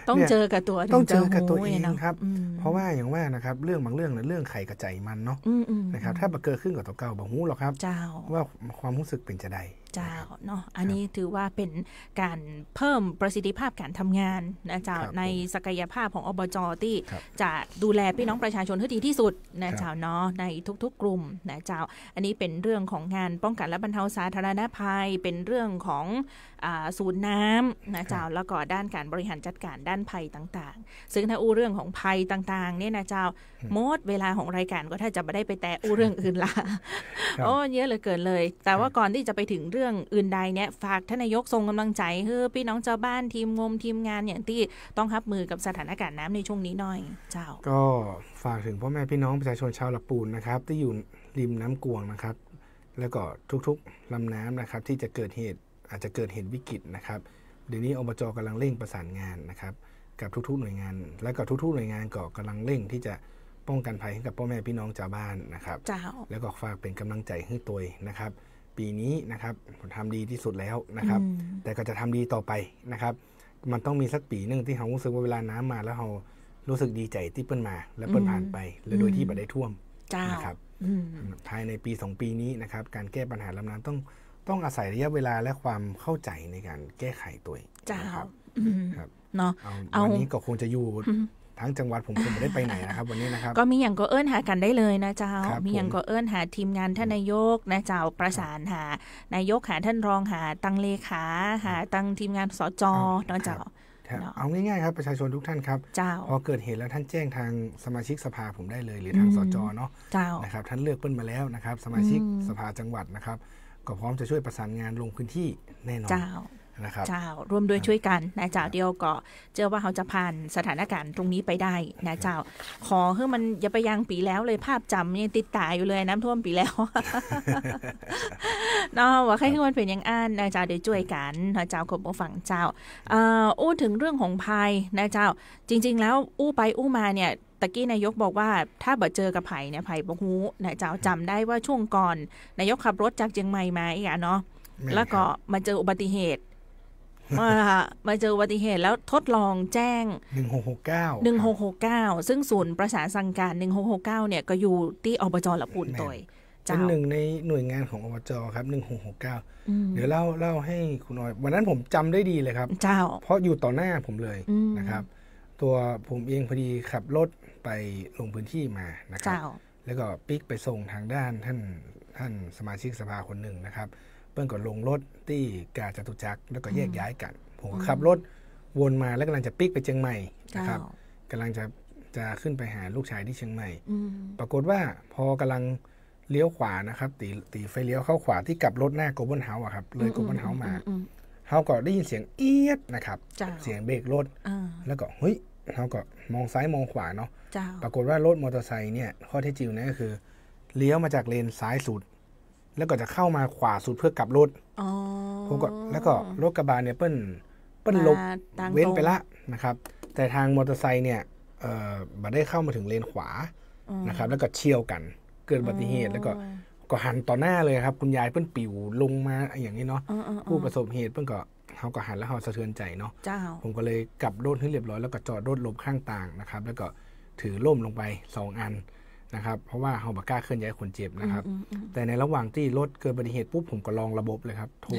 ต้องเจอกับตัวต้องเจอกับตัวเองครับเพราะว่าอย่างว่านะครับเรื่องบางเรื่องเรื่องไข่กระใจมันเนาะนะครับถ้าเกิดขึ้นกับตัวเก่าบอกหูหรอกครับว่าความรู้สึกเป็นจะได้เจ้าเนาะอันนี้ถือว่าเป็นการเพิ่มประสิทธิภาพการทำงานนะเจ้าในศักยภาพของอบจ.ที่จะดูแลพี่น้องประชาชนให้ดีที่สุดนะเจ้าเนาะในทุกๆกลุ่มนะเจ้าอันนี้เป็นเรื่องของงานป้องกันและบรรเทาสาธารณภัยเป็นเรื่องของศูนย์น้ำนะเจ้าแล้วก็ด้านการบริหารจัดการด้านภัยต่างๆซึ่งถ้าอู้เรื่องของภัยต่างๆเนี่ยนะเจ้าหมดเวลาของรายการก็ถ้าจะไม่ได้ไปแตะอู้เรื่องอื่นละเยอะเหลือเกินเลยแต่ว่าก่อนที่จะไปถึงเรื่องอื่นใดเนี่ยฝากท่านนายกส่งกำลังใจให้พี่น้องชาวบ้านทีมงานอย่างที่ต้องรับมือกับสถานการณ์น้ำในช่วงนี้หน่อยเจ้าก็ฝากถึงพ่อแม่พี่น้องประชาชนชาวละปูนนะครับที่อยู่ริมน้ำกวงนะครับแล้วก็ทุกๆลำน้ำนะครับที่จะเกิดเหตุอาจจะเกิดเหตุวิกฤตนะครับเดี๋ยวนี้อบจ.กำลังเร่งประสานงานนะครับกับทุกๆหน่วยงานและก็ทุกๆหน่วยงานก็กำลังเร่งที่จะป้องกันภัยให้กับพ่อแม่พี่น้องชาวบ้านนะครับแล้วก็ฝากเป็นกำลังใจให้ตัวนะครับปีนี้นะครับผมทำดีที่สุดแล้วนะครับแต่ก็จะทำดีต่อไปนะครับมันต้องมีสักปีนึงที่เรารู้สึกว่าเวลาน้ำมาแล้วเรารู้สึกดีใจที่เปิ้ลมาและเปิ้ลผ่านไปและโดยที่ไม่ได้ท่วมนะครับภายในปี2ปีนี้นะครับการแก้ปัญหาลำน้ำต้องอาศัยระยะเวลาและความเข้าใจในการแก้ไขตัวนะครับเนาะวันนี้ก็คงจะอยู่ทั้งจังหวัดผมคงไม่ได้ไปไหนนะครับวันนี้นะครับก็มีอย่างก็เอิ้นหากันได้เลยนะเจ้ามีอย่างก็เอิ้นหาทีมงานท่านนายกนะเจ้าประสานหานายกหาท่านรองหาตังเลขาหาตังทีมงานสจ.เนาะเจ้าเอาง่ายๆครับประชาชนทุกท่านครับพอเกิดเหตุแล้วท่านแจ้งทางสมาชิกสภาผมได้เลยหรือทางสจ.เนาะนะครับท่านเลือกเปิ้ลมาแล้วนะครับสมาชิกสภาจังหวัดนะครับก็พร้อมจะช่วยประสานงานลงพื้นที่แน่นอนนะครับเจ้าร่วมด้วยช่วยกันนะเจ้าเดียวก็เชื่อว่าเขาจะผ่านสถานการณ์ตรงนี้ไปได้นะเจ้าขอให้มันอย่าไปยังปีแล้วเลยภาพจำยังติดตาอยู่เลยน้ำท่วมปีแล้วเนาะว่าใครที่มันเป็นอย่างอันนะเจ้าเดี๋ยวช่วยกันนะเจ้าขอบฟังเจ้าอู้ถึงเรื่องของภัยนะเจ้าจริงๆแล้วอู้ไปอู้มาเนี่ยตะกี้นายกบอกว่าถ้าบ่เจอกับไผ่เนี่ยไผ่บ่ฮู้นะเจ้าจำได้ว่าช่วงก่อนนายกขับรถจากเชียงใหม่มาอีกเนาะแล้วก็มาเจออุบัติเหตุมาเจออุบัติเหตุแล้วทดลองแจ้ง1669ซึ่งศูนย์ประสานสั่งการ1669เนี่ยก็อยู่ที่อบจ.ละปูนตัวเป็นหนึ่งในหน่วยงานของอบจ.ครับ1669เดี๋ยวเล่าให้คุณน้อยวันนั้นผมจำได้ดีเลยครับเพราะอยู่ต่อหน้าผมเลยนะครับตัวผมเองพอดีขับรถไปลงพื้นที่มานะครับแล้วก็ปิ๊กไปส่งทางด้านท่านสมาชิกสภาคนหนึ่งนะครับเปิ้ลก็ลงรถที่กาจตุจักรแล้วก็แยกย้ายกันผมก็ขับรถวนมาแล้วกำลังจะปิ๊กไปเชียงใหม่นะครับกำลังจะขึ้นไปหาลูกชายที่เชียงใหม่ปรากฏว่าพอกำลังเลี้ยวขวานะครับตีไฟเลี้ยวเข้าขวาที่กลับรถหน้าโกลบอลเฮาส์อะครับเลยโกลบอลเฮาส์มาเขาก็ได้ยินเสียงเอี๊ยดนะครับเสียงเบรกรถแล้วก็เฮ้ยเขาก็มองซ้ายมองขวาเนาะปรากฏว่ารถมอเตอร์ไซค์เนี่ยข้อเท็จจริงนะก็คือเลี้ยวมาจากเลนซ้ายสุดแล้วก็จะเข้ามาขวาสุดเพื่อกลับรถผมก็แล้วก็รถกระบะเนี่ยเปิ้ลลบเว้นไปละนะครับแต่ทางมอเตอร์ไซค์เนี่ยบัดได้เข้ามาถึงเลนขวานะครับแล้วก็เฉี่ยวกันเกิดอุบัติเหตุแล้วก็หันต่อหน้าเลยครับคุณยายเปิ้ลปิวลงมาอย่างนี้เนาะผู้ประสบเหตุเปิ้ลก็เขาก็หันแล้วเขาสะเทือนใจเนาะผมก็เลยกลับรถให้เรียบร้อยแล้วก็จอดรถหลบข้างต่างนะครับแล้วก็ถือล่มลงไป2อันนะครับเพราะว่าเขาบอกกล้าเคลื่อนย้ายคนเจ็บนะครับแต่ในระหว่างที่รถเกิดอุบัติเหตุปุ๊บผมก็ลองระบบเลยครับโทร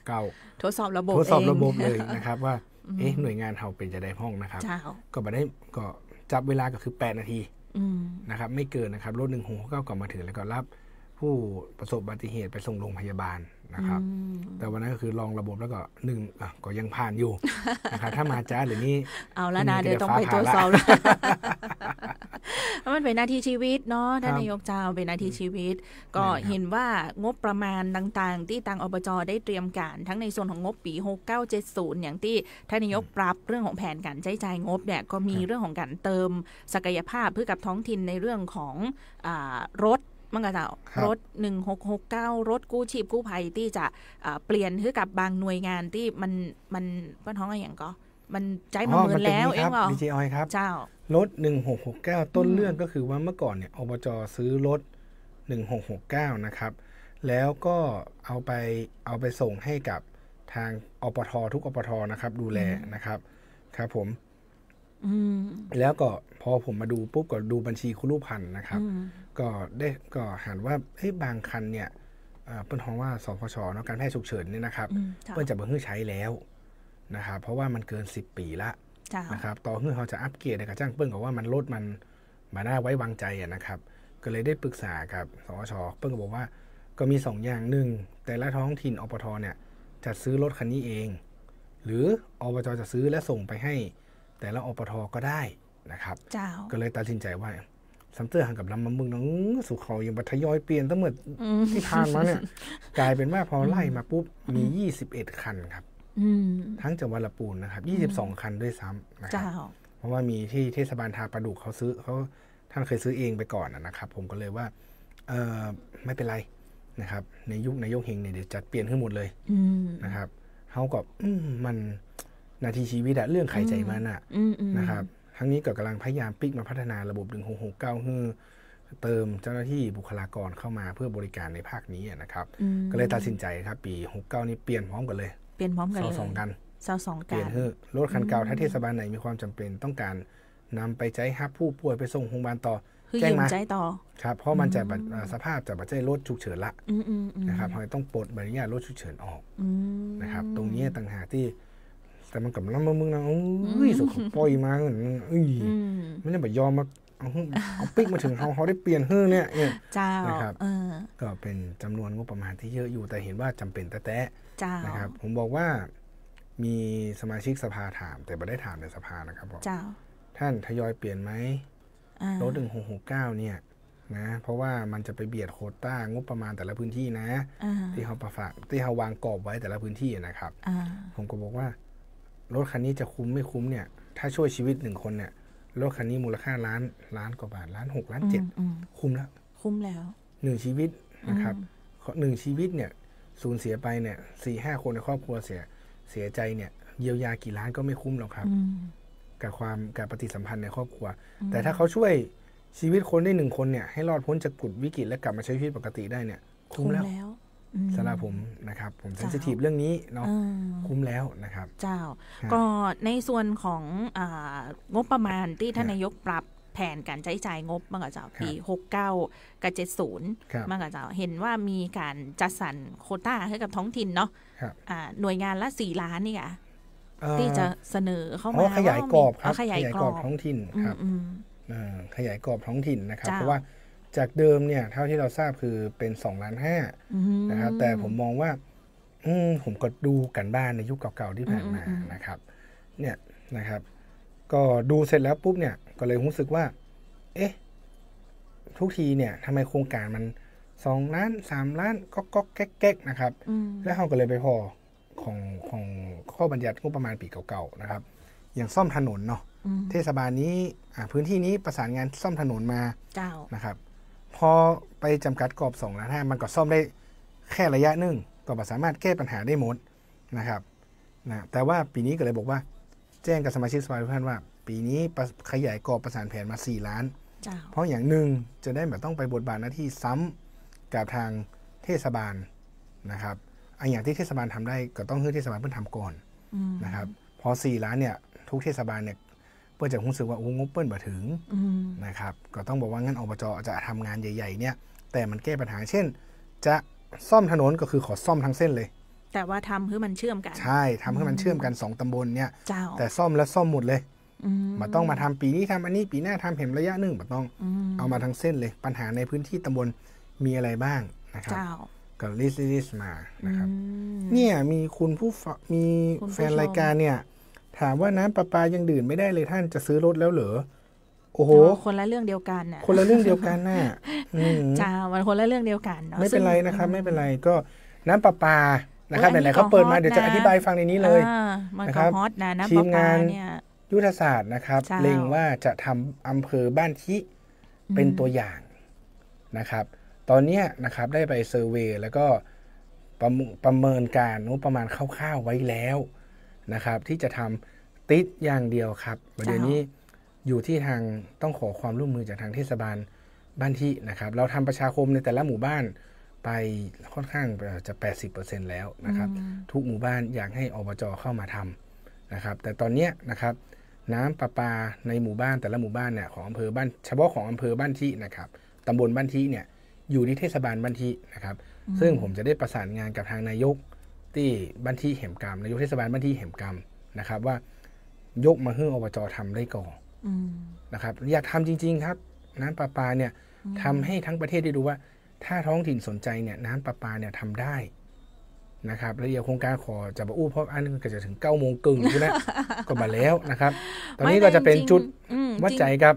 1669ทดสอบระบบเลยนะครับว่าหน่วยงานเขาเป็นจะได้ห้องนะครับก็มาได้ก็จับเวลาก็คือ8นาที นะครับไม่เกินนะครับรถ1669ก่อนมาถึงแล้วก็รับผู้ประสบอุบัติเหตุไปส่งโรงพยาบาลนะครับแต่วันนั้นก็คือลองระบบแล้วก็ก็ยังผ่านอยู่นะครับถ้ามาจ้าหรือนี่เอาแล้วนะเดี๋ยวต้องไปตรวจสอบมันเป็นหน้าที่ชีวิตเนาะท่านนายกเจ้าเป็นหน้าที่ชีวิตก็เห็นว่างบประมาณต่างๆที่ทางอบจ.ได้เตรียมการทั้งในส่วนของงบปี6970อย่างที่ท่านนายกปรับเรื่องของแผนการใช้จ่ายงบเนี่ยก็มีเรื่องของการเติมศักยภาพเพื่อกับท้องถิ่นในเรื่องของรถมันก็จะรถ1669รถกู้ชีพกู้ภัยที่จะเปลี่ยนให้กับบางหน่วยงานที่มันป้อนท้องอะไรอย่างก็มันใจมาเหมือนแล้วเองเหรอ DJI ครับเจ้ารถ1669ต้นเรื่องก็คือว่าเมื่อก่อนเนี่ยอบจ.ซื้อรถ1669นะครับแล้วก็เอาไปส่งให้กับทางอปท.ทุกอปท.นะครับดูแลนะครับครับผมแล้วก็พอผมมาดูปุ๊บก็ดูบัญชีครุพันธ์นะครับก็หันว่าบางคันเนี่ยเปิ้นฮ้องว่าสพช.เนาะการแพทย์ฉุกเฉินเนี่ยนะครับเปิ้นจะบ่ให้ใช้แล้วนะครับเพราะว่ามันเกิน10ปีละนะครับต่อเมื่อเขาจะอัปเกรดในการจ้างเปิ้นก็ว่ามันลดมันมาน่าไว้วางใจนะครับก็เลยได้ปรึกษากับสพช.เปิ้นก็บอกว่าก็มี2อย่างนึงแต่ละท้องถิ่นอปท.เนี่ยจะซื้อรถคันนี้เองหรืออบจ.จะซื้อและส่งไปให้แต่ละอปท.ก็ได้นะครับก็เลยตัดสินใจว่าซัมเตอร์หันกับลำมามึงน้องสุเขายังบัทยอยเปลี่ยนตั้งเมื่อที่ผ่านมาเนี่ยกลายเป็นว่าพอไล่มาปุ๊บมี21คันครับทั้งจังหวัดลำพูนนะครับ22คันด้วยซ้ำนะครับเพราะว่ามีที่เทศบาลทาประดุกเขาท่านเคยซื้อเองไปก่อนนะครับผมก็เลยว่าไม่เป็นไรนะครับในยุคนายกเฮงเนี่ยเดี๋ยวจัดเปลี่ยนขึ้นหมดเลยนะครับเขากับมันนาทีชีวิตอะเรื่องไขใจมันอะนะครับทั้งนี้ก็กำลังพยายามปิ๊กมาพัฒนาระบบ1669ให้เติมเจ้าหน้าที่บุคลากรเข้ามาเพื่อบริการในภาคนี้นะครับก็เลยตัดสินใจครับปี69นี้เปลี่ยนพร้อมกันเลยเปลี่ยนพร้อมกันเลย22กัน22กันเปลี่ยนให้รถคันเก่าถ้าเทศบาลไหนมีความจำเป็นต้องการนำไปใช้ฮับผู้ป่วยไปส่งโรงพยาบาลต่อแจ้งมาครับเพราะมันจะสภาพจะบัจจัยรถฉุกเฉินละนะครับเราต้องปลดใบอนุญาตรถฉุกเฉินออกนะครับตรงนี้ต่างหากที่แต่มันกับล้ำมึงนะสุขปล่อยมามันจะแบบยอมมาเอาปิ๊กมาถึงเขาได้เปลี่ยนเฮ้เนี่ยนะครับก็เป็นจำนวนงบประมาณที่เยอะอยู่แต่เห็นว่าจำเป็นแต่นะครับผมบอกว่ามีสมาชิกสภาถามแต่ไม่ได้ถามในสภานะครับบอกท่านทยอยเปลี่ยนไหมรถ1669เนี่ยนะเพราะว่ามันจะไปเบียดโควต้างบประมาณแต่ละพื้นที่นะที่เขาประฝากที่เขาวางกรอบไว้แต่ละพื้นที่นะครับผมก็บอกว่ารถคันนี้จะคุ้มไม่คุ้มเนี่ยถ้าช่วยชีวิต1คนเนี่ยรถคันนี้มูลค่าล้านกว่าบาท1.6 ล้าน 7คุ้มแล้ว1ชีวิตนะครับ1ชีวิตเนี่ยสูญเสียไปเนี่ย 4-5 คนในครอบครัวเสียใจเนี่ยเยียวยากี่ล้านก็ไม่คุ้มหรอกครับกับปฏิสัมพันธ์ในครอบครัวแต่ถ้าเขาช่วยชีวิตคนได้1คนเนี่ยให้รอดพ้นจากวิกฤตและกลับมาใช้ชีวิตปกติได้เนี่ยคุ้มแล้วสำหรับผมนะครับผมเซนซิทีฟเรื่องนี้เนาะคุ้มแล้วนะครับเจ้าก็ในส่วนของงบประมาณที่ท่านนายกปรับแผนการใช้จ่ายงบเมื่อเจ้าปี69กับ70เมื่อเจ้าเห็นว่ามีการจัดสรรโควต้าให้กับท้องถิ่นเนาะหน่วยงานละ4 ล้านนี่ค่ะที่จะเสนอเข้ามาขยายกรอบครับขยายกรอบท้องถิ่นครับขยายกรอบท้องถิ่นนะครับเพราะว่าจากเดิมเนี่ยเท่าที่เราทราบคือเป็น2.5 ล้านนะครับแต่ผมมองว่าผมก็ดูกันบ้านในยุคเก่าๆที่ผ่านมานะครับเนี่ยนะครับก็ดูเสร็จแล้วปุ๊บเนี่ยก็เลยรู้สึกว่าทุกทีเนี่ยทำไมโครงการมัน2 ล้าน3 ล้านก็แก๊กๆนะครับแล้วเราก็เลยไปพอของข้อบัญญัติงบประมาณปีเก่าๆนะครับอย่างซ่อมถนนเนาะเทศบาลนี้พื้นที่นี้ประสานงานซ่อมถนนมานะครับพอไปจำกัดกรอบ2 ล้าน 5มันก็ซ่อมได้แค่ระยะนึงก็สามารถแก้ปัญหาได้หมดนะครับแต่ว่าปีนี้ก็เลยบอกว่าแจ้งกับสมาชิกสภาทุกท่านว่าปีนี้ขยายกรอบประสานแผนมา4 ล้านเพราะอย่างหนึ่งจะได้แบบต้องไปบทบาทหน้าที่ซ้ำกับทางเทศบาลนะครับอย่างที่เทศบาลทำได้ก็ต้องให้เทศบาลเพิ่งทำก่อนนะครับพอ4 ล้านเนี่ยทุกเทศบาลเนี่ยเพื่อจะรู้สึกว่างบเปิ้ลบ่ถึงนะครับก็ต้องบอกว่างั้นอบจ.จะทำงานใหญ่ๆเนี่ยแต่มันแก้ปัญหาเช่นจะซ่อมถนนก็คือขอซ่อมทั้งเส้นเลยแต่ว่าทำให้มันเชื่อมกันใช่ทำให้มันเชื่อมกัน2 ตำบลเนี่ยแต่ซ่อมแล้วซ่อมหมดเลย มาต้องมาทำปีนี้ทำอันนี้ปีหน้าทำเห็นระยะหนึ่งมาต้องเอามาทั้งเส้นเลยปัญหาในพื้นที่ตำบลมีอะไรบ้างนะครับก็ลิสต์มานะครับเนี่ยมีคุณผู้มีแฟนรายการเนี่ยถามว่าน้ำประปายังดื่มไม่ได้เลยท่านจะซื้อรถแล้วเหรอโอ้โหคนละเรื่องเดียวกันนะคนละเรื่องเดียวกันน่ะจ้ามันคนละเรื่องเดียวกันเนาะไม่เป็นไรนะครับไม่เป็นไรก็น้ำประปานะครับไหนๆเขาเปิดมาเดี๋ยวจะอธิบายฟังในนี้เลยนะครับทีมงานยุทธศาสตร์นะครับเล็งว่าจะทำอำเภอบ้านทิเป็นตัวอย่างนะครับตอนนี้นะครับได้ไปเซอร์เวย์แล้วก็ประเมินการงบประมาณคร่าวๆไว้แล้วนะครับที่จะทำติดอย่างเดียวครับประเด็นนี้อยู่ที่ทางต้องขอความร่วมมือจากทางเทศบาลบ้านทินะครับเราทำประชาคมในแต่ละหมู่บ้านไปค่อนข้างจะ 80% แล้วนะครับทุกหมู่บ้านอยากให้อบจ.เข้ามาทำนะครับแต่ตอนนี้นะครับน้ำประปาในหมู่บ้านแต่ละหมู่บ้านเนี่ยของอำเภอบ้านเฉพาะของอำเภอบ้านทินะครับตำบลบ้านทิเนี่ยอยู่ที่เทศบาลบ้านทินะครับซึ่งผมจะได้ประสานงานกับทางนายกที่บ้านทิแห่มกำนายกเทศบาลบ้านทิแห่มกำนะครับว่ายกมาให้อบจ.ทำได้ก่อนนะครับอยากทำจริงๆครับน้ำประปาเนี่ยทำให้ทั้งประเทศได้ดูว่าถ้าท้องถิ่นสนใจเนี่ยน้ำประปาเนี่ยทำได้นะครับแล้วเดี๋ยวโครงการขอจะมาอู้เพราะอันนึงก็จะถึง9 โมงครึ่งใช่ไหมก็มาแล้วนะครับตอนนี้ก็จะเป็นจุดวัดใจกับ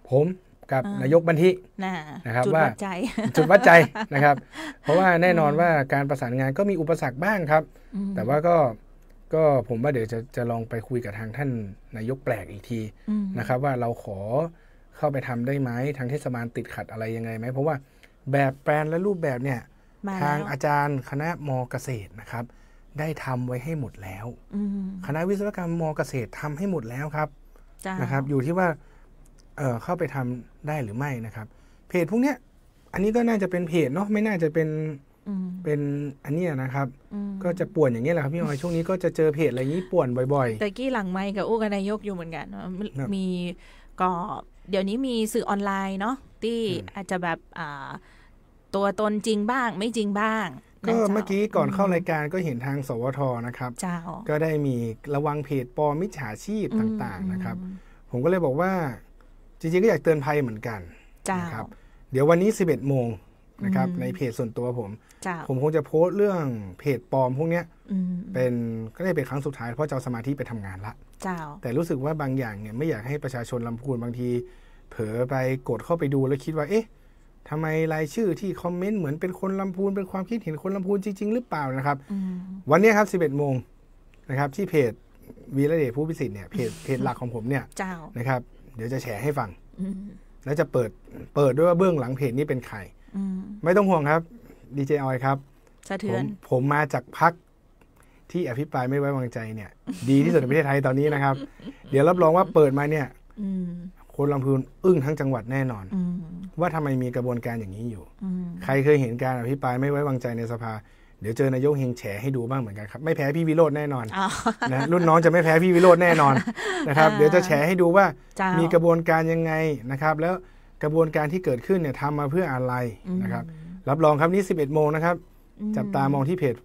ผมกับนายกบันทินะครับว่าจุดวัดใจนะครับเพราะว่าแน่นอนว่าการประสานงานก็มีอุปสรรคบ้างครับแต่ว่าก็ผมว่าเดี๋ยวจะลองไปคุยกับทางท่านนายกแปลกอีกทีนะครับว่าเราขอเข้าไปทำได้ไหมทางเทศบาลติดขัดอะไรยังไงไหมเพราะว่าแบบแปลนและรูปแบบเนี่ยทางอาจารย์คณะม.เกษตรนะครับได้ทำไว้ให้หมดแล้วคณะวิศวกรรมม.เกษตรทำให้หมดแล้วครับนะครับอยู่ที่ว่าเข้าไปทำได้หรือไม่นะครับเพจพวกเนี้ยอันนี้ก็น่าจะเป็นเพจเนาะไม่น่าจะเป็นอันนี้นะครับก็จะป่วนอย่างนี้แหละครับพี่ออยช่วงนี้ก็จะเจอเพจอะไรนี้ป่วนบ่อยๆแต่กี้หลังไมค์กับอู้กับนายกอยู่เหมือนกันมีก็เดี๋ยวนี้มีสื่อออนไลน์เนาะที่อาจจะแบบตัวตนจริงบ้างไม่จริงบ้างก็เมื่อกี้ก่อนเข้ารายการก็เห็นทางสวทนะครับก็ได้มีระวังเพจปลอมมิจฉาชีพต่างๆนะครับผมก็เลยบอกว่าจริงๆก็อยากเตือนภัยเหมือนกันนะครับเดี๋ยววันนี้ 11 โมงนะครับในเพจส่วนตัวผมคงจะโพสต์เรื่องเพจปลอมพวกนี้ก็ได้เป็นครั้งสุดท้ายเพราะจะเอาสมาธิไปทำงานละแต่รู้สึกว่าบางอย่างเนี่ยไม่อยากให้ประชาชนลำพูนบางทีเผลอไปกดเข้าไปดูแล้วคิดว่าเอ๊ะทำไมรายชื่อที่คอมเมนต์เหมือนเป็นคนลำพูนเป็นความคิดเห็นคนลำพูนจริงๆหรือเปล่านะครับวันนี้ครับ 11 โมงนะครับที่เพจวีระเดชผู้พิสิทธิ์เนี่ยเพจหลักของผมเนี่ยนะครับเดี๋ยวจะแชร์ให้ฟังแล้วจะเปิดด้วยว่าเบื้องหลังเพจนี้เป็นใครไม่ต้องห่วงครับดีเจออยครับผมมาจากพรรคที่อภิปรายไม่ไว้วางใจเนี่ยดีที่สุดในประเทศไทยตอนนี้นะครับเดี๋ยวรับรองว่าเปิดมาเนี่ยคนลำพูนอึ้งทั้งจังหวัดแน่นอนว่าทำไมมีกระบวนการอย่างนี้อยู่ใครเคยเห็นการอภิปรายไม่ไว้วางใจในสภาเดี๋ยวเจอนายกเฮงแฉให้ดูบ้างเหมือนกันครับไม่แพ้พี่วิโรจน์แน่นอนนะรุ่นน้องจะไม่แพ้พี่วิโรจน์แน่นอนนะครับเดี๋ยวจะแฉให้ดูว่ามีกระบวนการยังไงนะครับแล้วกระบวนการที่เกิดขึ้นเนี่ยทำมาเพื่ออะไรนะครับรับรองครับนี้ 11 โมงนะครับจับตามองที่เพจ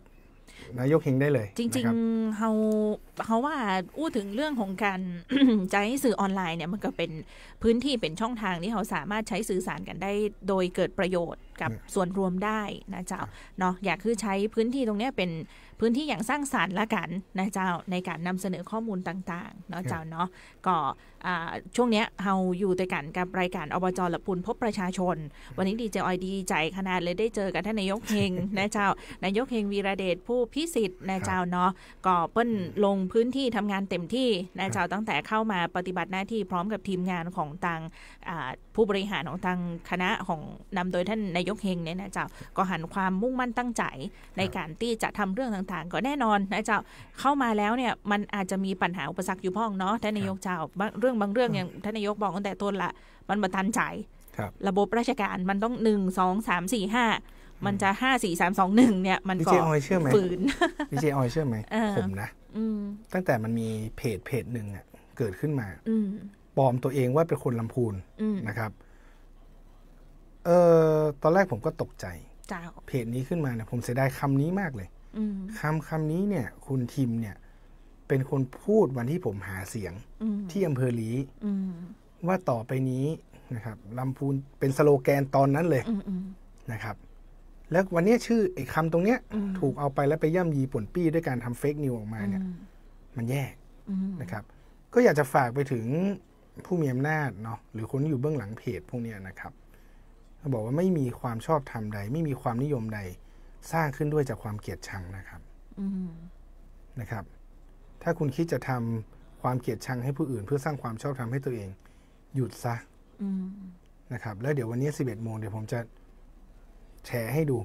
นายกเฮงได้เลยจริงๆเขาว่าอู้ถึงเรื่องของการ ใช้สื่อออนไลน์เนี่ยมันก็เป็นพื้นที่เป็นช่องทางที่เขาสามารถใช้สื่อสารกันได้โดยเกิดประโยชน์กับส่วนรวมได้นะเจ้าเนาะอยากคือใช้พื้นที่ตรงนี้เป็นพื้นที่อย่างสร้างสรรค์ละกันนะเจ้าในการนำเสนอข้อมูลต่างๆเนาะเจ้าเนาะก็ช่วงนี้เราอยู่ด้วยกันกับรายการอบจ.ละพูนพบประชาชนวันนี้ดีเจออยดีใจขนาดเลยได้เจอกับท่านนายกเฮงนะเจ้านายกเฮงวีระเดชผู้พิสิทธิ์นะเจ้าเนาะก็เปิ้นลงพื้นที่ทำงานเต็มที่นะเจ้าตั้งแต่เข้ามาปฏิบัติหน้าที่พร้อมกับทีมงานของทางผู้บริหารของทางคณะของนำโดยท่านนายกเฮงเนี่ยนะเจ้าก็หันความมุ่งมั่นตั้งใจในการที่จะทำเรื่องต่างๆก็แน่นอนนะเจ้าเข้ามาแล้วเนี่ยมันอาจจะมีปัญหาอุปสรรคอยู่พ้องเนาะท่านนายกเจ้าบางเรื่องอย่างท่านนายกบอกตั้งแต่ต้นละมันมาทันใจระบบราชการมันต้อง1 2 3 4 5มันจะ5 4 3 2 1เนี่ยมันก็ฝืนพี่เจออยเชื่อไหมผมนะตั้งแต่มันมีเพจหนึ่งอ่ะเกิดขึ้นมาปลอมตัวเองว่าเป็นคนลำพูนนะครับตอนแรกผมก็ตกใจเพจนี้ขึ้นมาเนี่ยผมเสียดายคำนี้มากเลยคำนี้เนี่ยคุณทิมเนี่ย เป็นคนพูดวันที่ผมหาเสียงที่อำเภอลีว่าต่อไปนี้นะครับลำพูนเป็นสโลแกนตอนนั้นเลยนะครับแล้ววันนี้ชื่อไอ้คำตรงเนี้ยถูกเอาไปแล้วไปย่ำยีป่นปี้ด้วยการทำเฟกนิวออกมาเนี่ยมันแย่นะครับก็อยากจะฝากไปถึงผู้มีอำนาจเนาะหรือคนที่อยู่เบื้องหลังเพจพวกนี้นะครับบอกว่าไม่มีความชอบธรรมใดไม่มีความนิยมใดสร้างขึ้นด้วยจากความเกลียดชังนะครับถ้าคุณคิดจะทำความเกลียดชังให้ผู้อื่นเพื่อสร้างความชอบธรรมให้ตัวเองหยุดซะนะครับแล้วเดี๋ยววันนี้ 11 โมงเดี๋ยวผมจะแชร์ให้ดู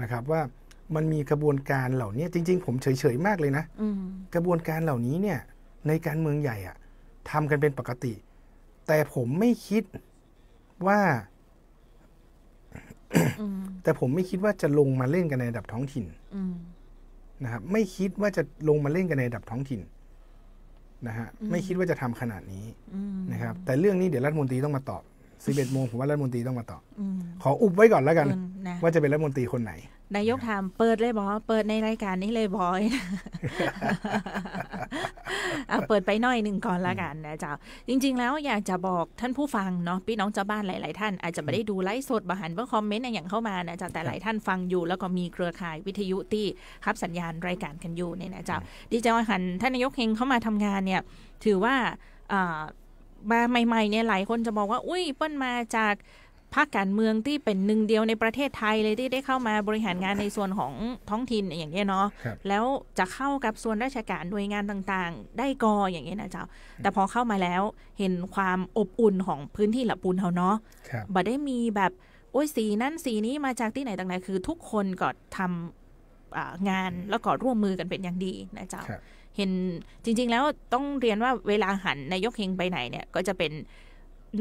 นะครับว่ามันมีกระบวนการเหล่านี้จริงๆผมเฉยๆมากเลยนะกระบวนการเหล่านี้เนี่ยในการเมืองใหญ่อะทำกันเป็นปกติแต่ผมไม่คิดว่าจะลงมาเล่นกันในระดับท้องถิ่นนะครับไม่คิดว่าจะลงมาเล่นกันในระดับท้องถิ่นนะฮะไม่คิดว่าจะทำขนาดนี้นะครับแต่เรื่องนี้เดี๋ยวรัฐมนตรีต้องมาตอบ 11 โมงผมว่ารัฐมนตรีต้องมาตอบขออุบไว้ก่อนแล้วกันว่าจะเป็นรัฐมนตรีคนไหนนายกถามเปิดเลยบอเปิดในรายการนี้เลยบอยเปิดไปหน่อยหนึ่งก่อนละกันนะเจ้าจริงๆแล้วอยากจะบอกท่านผู้ฟังเนาะพี่น้องชาวบ้านหลายๆท่านอาจจะไม่ได้ดูไลฟ์สดบาหันเพื่อคอมเมนต์อย่างเข้ามานะเจ้าแต่หลายท่านฟังอยู่แล้วก็มีเครือข่ายวิทยุที่รับสัญญาณรายการกันอยู่เนี่ยนะเจ้าดีใจว่าหันท่านนายกเฮงเข้ามาทำงานเนี่ยถือว่ามาใหม่ๆเนี่ยหลายคนจะบอกว่าอุ้ยเปิ้ลมาจากภาคการเมืองที่เป็นหนึ่งเดียวในประเทศไทยเลยที่ได้เข้ามาบริหารงานในส่วนของท้องถิ่นอย่างเงี้ยเนาะแล้วจะเข้ากับส่วนราชการหน่วยงานต่างๆได้กออย่างเงี้ยนะเจ้าแต่พอเข้ามาแล้วเห็นความอบอุ่นของพื้นที่ละปูนเขาเนาะบ่ได้มีแบบโอ้ยสีนั้นสีนี้มาจากที่ไหนต่างๆคือทุกคนก็ทำงานแล้วก็ร่วมมือกันเป็นอย่างดีนะเจ้าเห็นจริงๆแล้วต้องเรียนว่าเวลาหันนายกเฮงไปไหนเนี่ยก็จะเป็น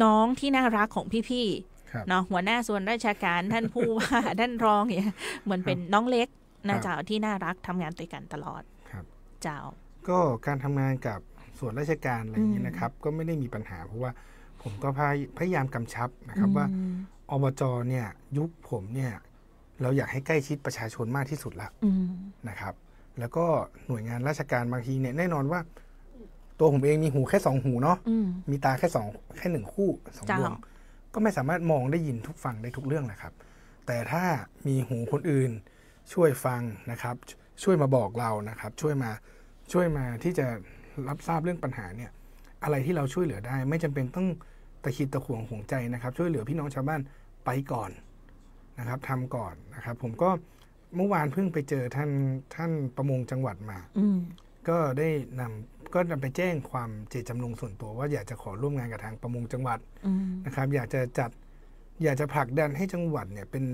น้องที่น่ารักของพี่ๆเนาะหัวหน้าส่วนราชการท่านผู้ว่าท่านรองเนี่ยเหมือนเป็นน้องเล็กนะเจ้าที่น่ารักทำงานด้วยกันตลอดเจ้าก็การทำงานกับส่วนราชการอะไรอย่างนี้นะครับก็ไม่ได้มีปัญหาเพราะว่าผมก็พยายามกำชับนะครับว่าอบจเนี่ยยุคผมเนี่ยเราอยากให้ใกล้ชิดประชาชนมากที่สุดละนะครับแล้วก็หน่วยงานราชการบางทีเนี่ยแน่นอนว่าตัวผมเองมีหูแค่2หูเนาะมีตาแค่1คู่2ดวงก็ไม่สามารถมองได้ยินทุกฟังได้ทุกเรื่องแหละครับแต่ถ้ามีหูคนอื่นช่วยฟังนะครับช่วยมาบอกเรานะครับช่วยมาที่จะรับทราบเรื่องปัญหาเนี่ยอะไรที่เราช่วยเหลือได้ไม่จำเป็นต้องตะคิดตะขวงห่วงใจนะครับช่วยเหลือพี่น้องชาวบ้านไปก่อนนะครับทำก่อนนะครับผมก็เมื่อวานเพิ่งไปเจอท่านประมงจังหวัดมาก็ได้นำไปแจ้งความเจตจำนงส่วนตัวว่าอยากจะขอร่วมงานกับทางประมงจังหวัดนะครับอยากจะผลักดันให้จังหวัดเนี่ยเป็น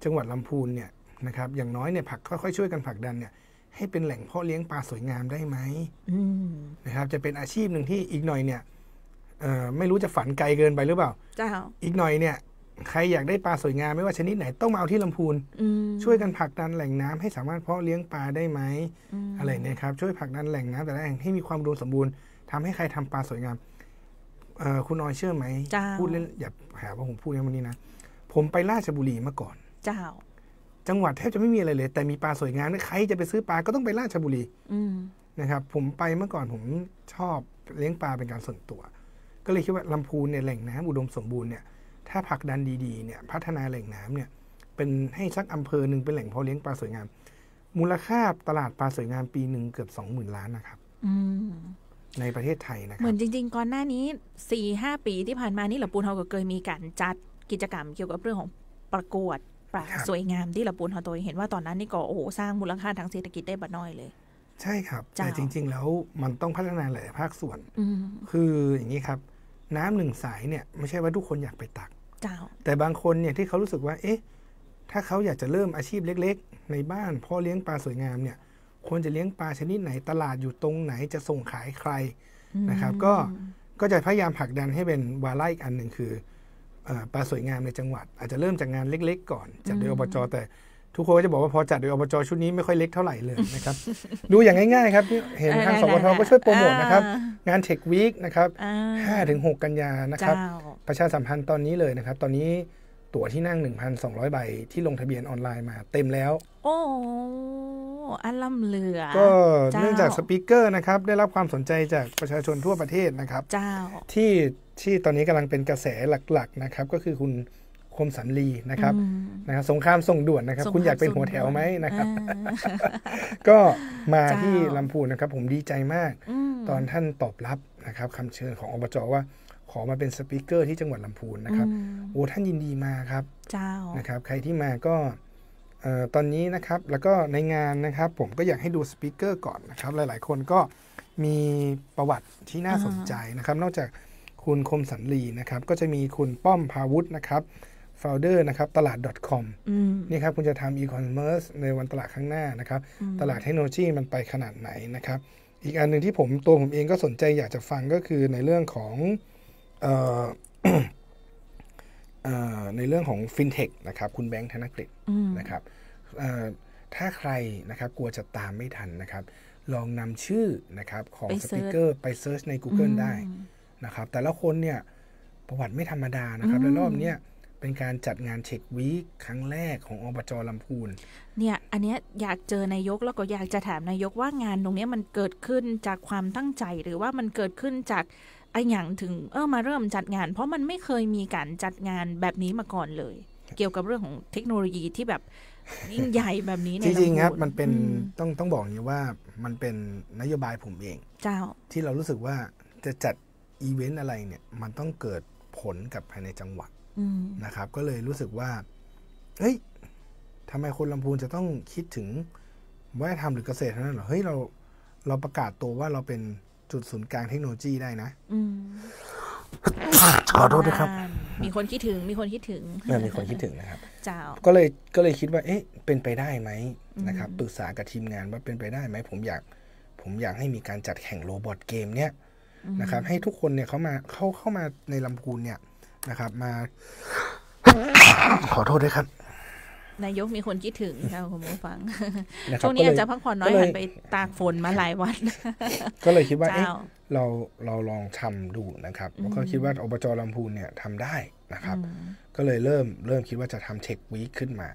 จังหวัดลำพูนเนี่ยนะครับอย่างน้อยเนี่ยค่อยๆช่วยกันผลักดันเนี่ยให้เป็นแหล่งเพาะเลี้ยงปลาสวยงามได้ไหมนะครับจะเป็นอาชีพหนึ่งที่อีกหน่อยเนี่ยไม่รู้จะฝันไกลเกินไปหรือเปล่าอีกหน่อยเนี่ยใครอยากได้ปลาสวยงามไม่ว่าชนิดไหนต้องมาเอาที่ลำพูนช่วยกันผลักดันแหล่งน้ำให้สามารถเพาะเลี้ยงปลาได้ไหมอะไรเนี่ยครับช่วยผลักดันแหล่งน้ำแต่ละแห่งให้มีความอุดมสมบูรณ์ทำให้ใครทำปลาสวยงามคุณออยเชื่อไหมพูดเล่นอย่าหาว่าผมพูดในวันนี้นะผมไปราชบุรีเมื่อก่อนจังหวัดแทบจะไม่มีอะไรเลยแต่มีปลาสวยงามใครจะไปซื้อปลาก็ต้องไปราชบุรีนะครับผมไปเมื่อก่อนผมชอบเลี้ยงปลาเป็นการส่วนตัวก็เลยคิดว่าลำพูนเนี่ยแหล่งน้ำอุดมสมบูรณ์เนี่ยถ้าผลักดันดีๆเนี่ยพัฒนาแหล่งน้ำเนี่ยเป็นให้สักอำเภอหนึ่งเป็นแหล่งเพาะเลี้ยงปลาสวยงามมูลค่าตลาดปลาสวยงามปีหนึ่งเกือบ 20,000 ล้านนะครับในประเทศไทยนะครับเหมือนจริงๆก่อนหน้านี้ 4-5 ปีที่ผ่านมานี่ละปูนเฮาก็เคยมีการจัดกิจกรรมเกี่ยวกับเรื่องของประกวดปลาสวยงามที่ละปูนเฮาตัวเห็นว่าตอนนั้นนี่ก็โอ้โหสร้างมูลค่าทางเศรษฐกิจได้บ่น้อยเลยใช่ครับแต่จริงๆแล้วมันต้องพัฒนาหลายภาคส่วนคืออย่างนี้ครับน้ำหนึ่งสายเนี่ยไม่ใช่ว่าทุกคนอยากไปตักแต่บางคนเนี่ยที่เขารู้สึกว่าเอ๊ะถ้าเขาอยากจะเริ่มอาชีพเล็กๆในบ้านพ่อเลี้ยงปลาสวยงามเนี่ยควรจะเลี้ยงปลาชนิดไหนตลาดอยู่ตรงไหนจะส่งขายใครนะครับก็จะพยายามผลักดันให้เป็นวาระอีกอันหนึ่งคือปลาสวยงามในจังหวัดอาจจะเริ่มจากงานเล็กๆก่อนจัดโดยอบจแต่ทุกคนก็จะบอกว่าพอจัดโดยอบจชุดนี้ไม่ค่อยเล็กเท่าไหร่เลยนะครับ ดูอย่างง่ายๆครับเห็นทางสวทก็ช่วยโปรโมทนะครับงานเทควีคนะครับ 5-6 กันยานะครับประชาสัมพันธ์ตอนนี้เลยนะครับตอนนี้ตั๋วที่นั่ง 1,200 ใบที่ลงทะเบียนออนไลน์มาเต็มแล้วโอ้ อันล่ำเหลือก็เนื่องจากสปีกเกอร์นะครับได้รับความสนใจจากประชาชนทั่วประเทศนะครับเจ้าที่ตอนนี้กำลังเป็นกระแสหลักๆนะครับก็คือคุณคมสันลีนะครับสงครามส่งด่วนนะครับคุณอยากเป็นหัวแถวไหมนะครับก็มาที่ลำพูนนะครับผมดีใจมากตอนท่านตอบรับนะครับคำเชิญของอบจ.ว่าขอมาเป็นสปีกเกอร์ที่จังหวัดลำพูนนะครับโอ้ท่านยินดีมาครับนะครับใครที่มาก็ตอนนี้นะครับแล้วก็ในงานนะครับผมก็อยากให้ดูสปีกเกอร์ก่อนนะครับหลายๆคนก็มีประวัติที่น่าสนใจนะครับนอกจากคุณคมสันลีนะครับก็จะมีคุณป้อมพาวุฒินะครับfounder นะครับตลาด .com นี่ครับคุณจะทำ e-commerce ในวันตลาดข้างหน้านะครับตลาดเทคโนโลยีมันไปขนาดไหนนะครับอีกอันหนึ่งที่ตัวผมเองก็สนใจอยากจะฟังก็คือในเรื่องของในเรื่องของ FinTech นะครับคุณแบงค์ธนกฤษนะครับถ้าใครนะครับกลัวจะตามไม่ทันนะครับลองนำชื่อนะครับของสปีกเกอร์ไปเซิร์ชใน Google ได้นะครับแต่ละคนเนี่ยประวัติไม่ธรรมดานะครับและรอบนี้เป็นการจัดงานเช็ควีคครั้งแรกของอบจ.ลำพูนเนี่ยอันเนี้ยอยากเจอนายกแล้วก็อยากจะถามนายกว่างานตรงนี้มันเกิดขึ้นจากความตั้งใจหรือว่ามันเกิดขึ้นจากไอ้อย่างถึงมาเริ่มจัดงานเพราะมันไม่เคยมีการจัดงานแบบนี้มาก่อนเลยเกี่ยวกับเรื่องของเทคโนโลยีที่แบบยิ่งใหญ่แบบนี้ในจริงๆครับมันเป็นต้องบอกอย่างนี้ว่ามันเป็นนโยบายผมเองที่เรารู้สึกว่าจะจัดอีเวนต์อะไรเนี่ยมันต้องเกิดผลกับภายในจังหวัดนะครับก็เลยรู้สึกว่าเฮ้ยทำไมคนลำพูนจะต้องคิดถึงวัฒนธรรมหรือเกษตรเท่านั้นเหรอเฮ้ยเราประกาศตัวว่าเราเป็นจุดศูนย์กลางเทคโนโลยีได้นะขอโทษด้วยครับมีคนคิดถึงมีคนคิดถึงนะครับเจ้าก็เลยคิดว่าเอ๊ะเป็นไปได้ไหมนะครับปรึกษากับทีมงานว่าเป็นไปได้ไหมผมอยากให้มีการจัดแข่งโรบอทเกมเนี่ยนะครับให้ทุกคนเนี่ยเข้ามาในลำพูนเนี่ยนะครับมาขอโทษด้วยครับนายกมีคนคิดถึงค่ะคุณผู้ฟังช่วงนี้อาจจะพักผ่อนน้อยหันไปตากฝนมาหลายวันก็เลยคิดว่าเอ๊ะเราลองทำดูนะครับแล้วก็คิดว่าอบจ.ลำพูนเนี่ยทำได้นะครับก็เลยเริ่มคิดว่าจะทำเทควีคขึ้นมา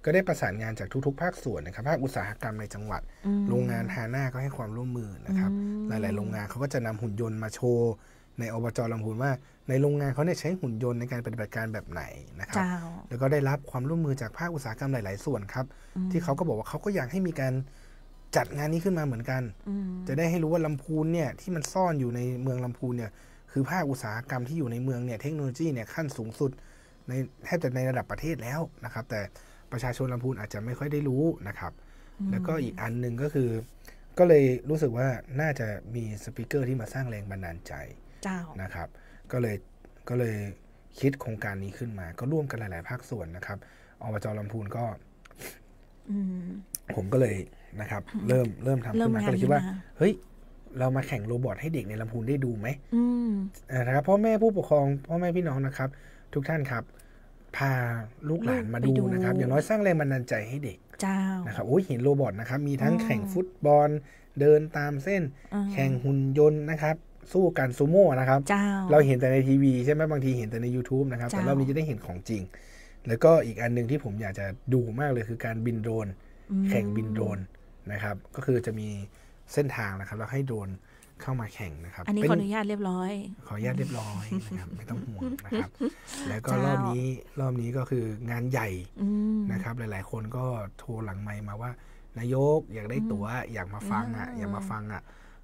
ก็ได้ประสานงานจากทุกๆภาคส่วนนะครับภาคอุตสาหกรรมในจังหวัดโรงงานฮาน่าก็ให้ความร่วมมือนะครับหลายๆโรงงานเขาก็จะนำหุ่นยนต์มาโชว์ในอบจ.ลำพูนว่าในโรงงานเขาเนี่ยใช้หุ่นยนต์ในการปฏิบัติการแบบไหนนะครับแล้วก็ได้รับความร่วมมือจากภาคอุตสาหกรรมหลายๆส่วนครับที่เขาก็บอกว่าเขาก็อยากให้มีการจัดงานนี้ขึ้นมาเหมือนกันจะได้ให้รู้ว่าลำพูนเนี่ยที่มันซ่อนอยู่ในเมืองลำพูนเนี่ยคือภาคอุตสาหกรรมที่อยู่ในเมืองเนี่ยเทคโนโลยีเนี่ยขั้นสูงสุดในแทบจะในระดับประเทศแล้วนะครับแต่ประชาชนลำพูนอาจจะไม่ค่อยได้รู้นะครับแล้วก็อีกอันนึงก็คือก็เลยรู้สึกว่าน่าจะมีสปีกเกอร์ที่มาสร้างแรงบันดาลใจนะครับก็เลยคิดโครงการนี้ขึ้นมาก็ร่วมกันหลายๆภาคส่วนนะครับอบจ.ลำพูนก็ผมก็เลยนะครับเริ่มทำขึ้นมาก็เลยคิดว่าเฮ้ยเรามาแข่งโรบอทให้เด็กในลำพูนได้ดูไหมนะครับพ่อแม่ผู้ปกครองพ่อแม่พี่น้องนะครับทุกท่านครับพาลูกหลานมาดูนะครับอย่างน้อยสร้างแรงบันดาลใจให้เด็กนะครับโอ้ยเห็นโรบอทนะครับมีทั้งแข่งฟุตบอลเดินตามเส้นแข่งหุ่นยนต์นะครับสู้กันซูโม่นะครับเราเห็นแต่ในทีวีใช่ไหมบางทีเห็นแต่ใน YouTube นะครับแต่รอบนี้จะได้เห็นของจริงแล้วก็อีกอันนึงที่ผมอยากจะดูมากเลยคือการบินโดรนแข่งบินโดรนนะครับก็คือจะมีเส้นทางนะครับแล้วให้โดรนเข้ามาแข่งนะครับอันนี้ขออนุญาตเรียบร้อยขออนุญาตเรียบร้อยนะครับไม่ต้องห่วงนะครับแล้วก็รอบนี้ก็คืองานใหญ่นะครับหลายๆคนก็โทรหลังไมค์มาว่านายกอยากได้ตั๋วอยากมาฟัง